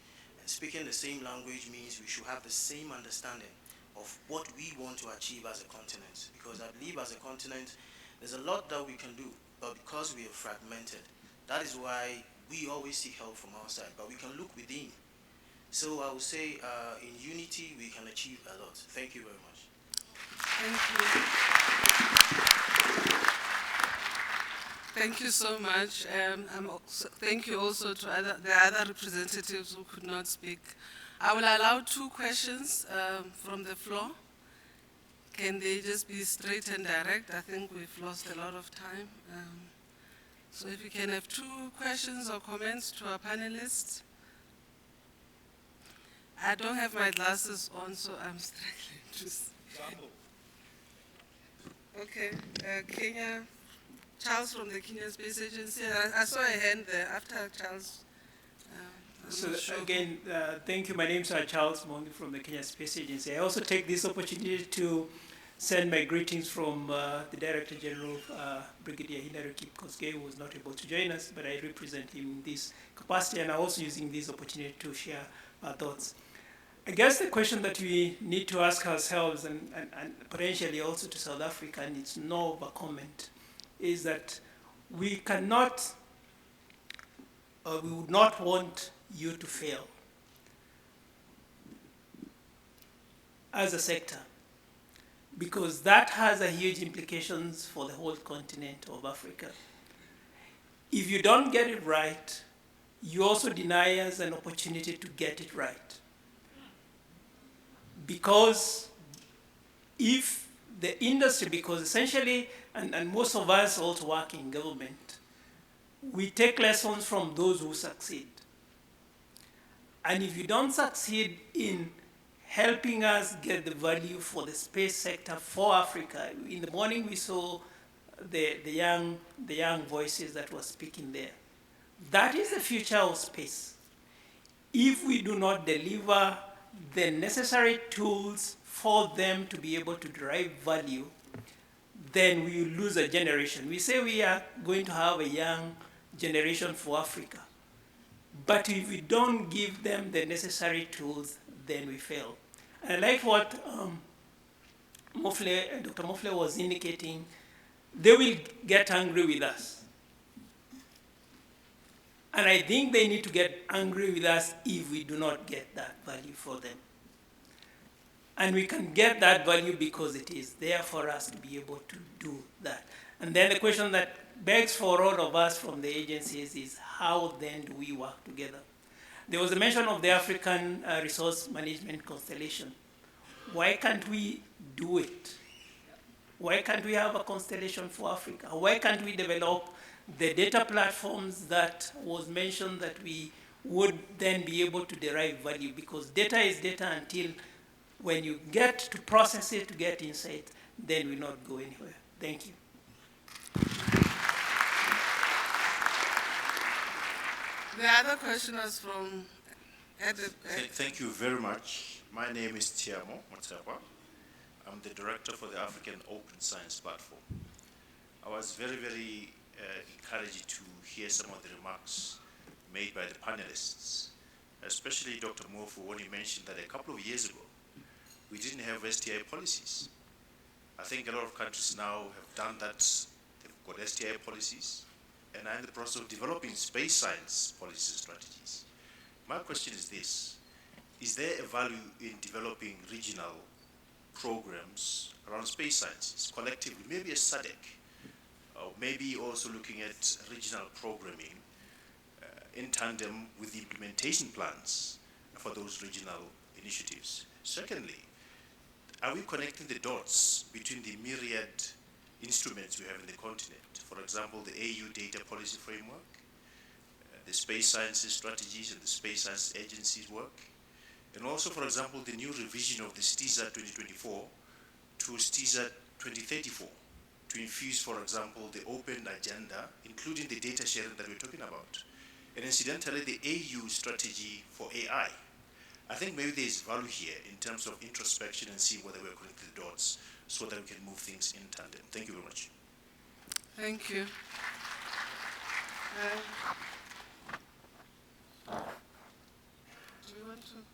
J: And speaking the same language means we should have the same understanding of what we want to achieve as a continent. Because I believe as a continent, there's a lot that we can do, but because we are fragmented, that is why we always seek help from outside, but we can look within. So I would say in unity, we can achieve a lot. Thank you very much.
B: Thank you. Thank you so much. Thank you also to the other representatives who could not speak. I will allow 2 questions from the floor. Can they just be straight and direct? I think we've lost a lot of time. So if you can have 2 questions or comments to our panelists. I don't have my glasses on, so I'm struggling to see. Okay, Kenya. Charles from the Kenyan Space Agency. I saw a hand there after Charles.
K: Again, thank you. My name is Charles Mongi from the Kenya Space Agency. I also take this opportunity to send my greetings from the Director General, Brigadier Hilary Kipkosgei, who was not able to join us, but I represent him in this capacity, and I'm also using this opportunity to share our thoughts. I guess the question that we need to ask ourselves, and potentially also to South Africa, and it's no of a comment, is that we cannot, or we would not want you to fail as a sector, because that has a huge implications for the whole continent of Africa. If you don't get it right, you also deny us an opportunity to get it right. because if the industry, because essentially, and most of us also work in government, we take lessons from those who succeed. And if you don't succeed in helping us get the value for the space sector for Africa, in the morning we saw the young voices that were speaking there. That is the future of space. If we do not deliver the necessary tools for them to be able to derive value, then we will lose a generation. We say we are going to have a young generation for Africa. But if we don't give them the necessary tools, then we fail. And I like what Dr. Mofle was indicating. They will get angry with us. And I think they need to get angry with us if we do not get that value for them. And we can get that value because it is there for us to be able to do that. And then the question that begs for all of us from the agencies is how then do we work together? There was a mention of the African Resource Management Constellation. Why can't we do it? Why can't we have a constellation for Africa? Why can't we develop the data platforms that was mentioned that we would then be able to derive value? Because data is data until when you get to process it, to get insight, then we'll not go anywhere. Thank you.
B: The other question was from
L: Thank you very much. My name is Tiamo Motsapa. I'm the director for the African Open Science Platform. I was very, very encouraged to hear some of the remarks made by the panelists, especially Dr. Mofu when he mentioned that a couple of years ago, we didn't have STI policies. I think a lot of countries now have done that. They've got STI policies and are in the process of developing space science policies and strategies. My question is this: is there a value in developing regional programs around space sciences collectively, maybe a SADC, or maybe also looking at regional programming in tandem with the implementation plans for those regional initiatives? Secondly, are we connecting the dots between the myriad instruments we have in the continent? For example, the AU Data Policy Framework, the space sciences strategies and the space science agencies work, and also, for example, the new revision of the STISA 2024 to STISA 2034 to infuse, for example, the open agenda, including the data sharing that we're talking about, and incidentally, the AU strategy for AI. I think maybe there is value here in terms of introspection and see whether we're connecting the dots so that we can move things in tandem. Thank you very much.
B: Thank you. Do you want to?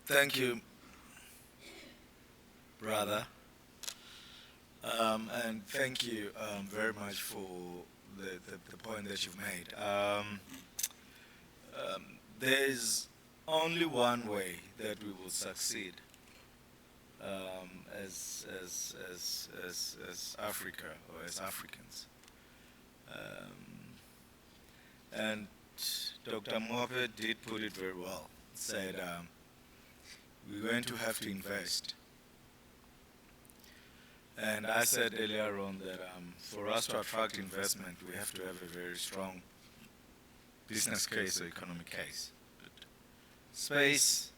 A: Thank you, brother. And thank you very much for the point that you've made. There's only one way that we will succeed as Africa or as Africans. And Dr. Mope did put it very well. Said we're going to have to invest. And I said earlier on that for us to attract investment, we have to have a very strong business case or economic case. But space,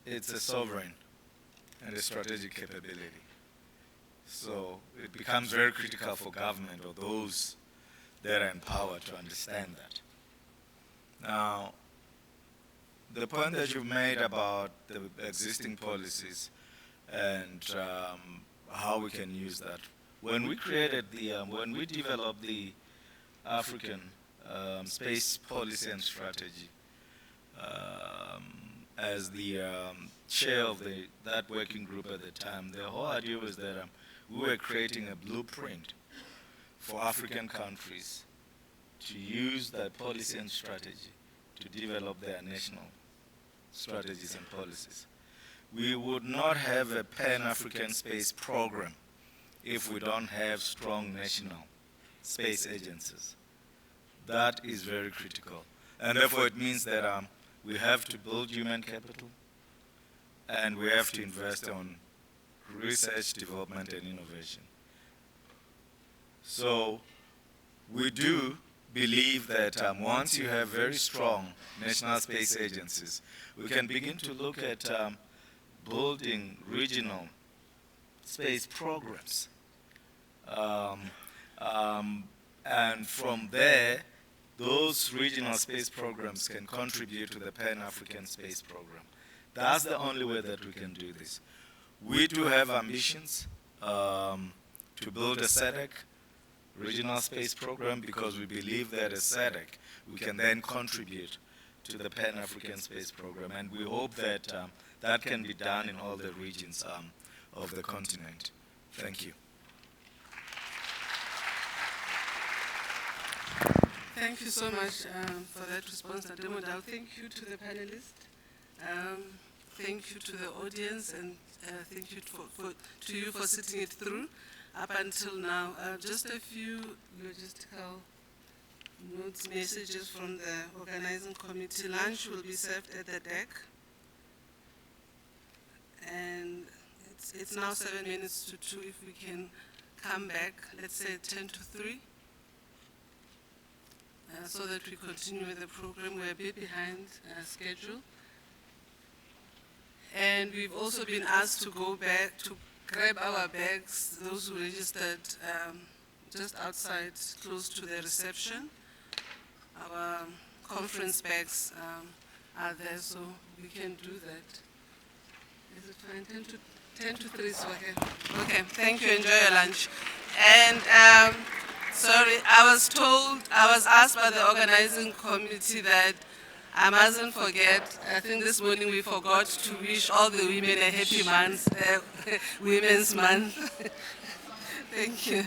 A: it's a sovereign and a strategic capability. So it becomes very critical for government or those that are in power to understand that. Now, the point that you've made about the existing policies and how we can use that. When we created when we developed the African space policy and strategy, as the chair of that working group at the time, the whole idea was that we were creating a blueprint for African countries to use that policy and strategy to develop their national strategies and policies. We would not have a Pan-African space program if we don't have strong national space agencies. That is very critical. And therefore it means that we have to build human capital, and we have to invest on research, development, and innovation. So we do believe that once you have very strong national space agencies, we can begin to look at building regional space programs. And from there, those regional space programs can contribute to the Pan-African Space Program. That's the only way that we can do this. We do have ambitions to build a SADC regional space program, because we believe that as SADC we can then contribute to the Pan-African Space Program, and we hope that that can be done in all the regions of the continent. Thank you.
B: Thank you so much for that response, Ademodal. Thank you to the panelists. Thank you to the audience, and thank you to you for sitting it through up until now. Just a few logistical notes, messages from the organizing committee. Lunch will be served at the deck. And it's now 7 minutes to 2. If we can come back, let's say 10 to 3. So that we continue with the program. We're a bit behind schedule. And we've also been asked to go back to grab our bags, those who registered just outside, close to the reception. Our conference bags are there, so we can do that. Is it fine? 10 to 3 is okay. Okay, thank you. Enjoy your lunch. And sorry, I was asked by the organizing committee that I mustn't forget. I think this morning we forgot to wish all the women a happy month, Women's Month. Thank you.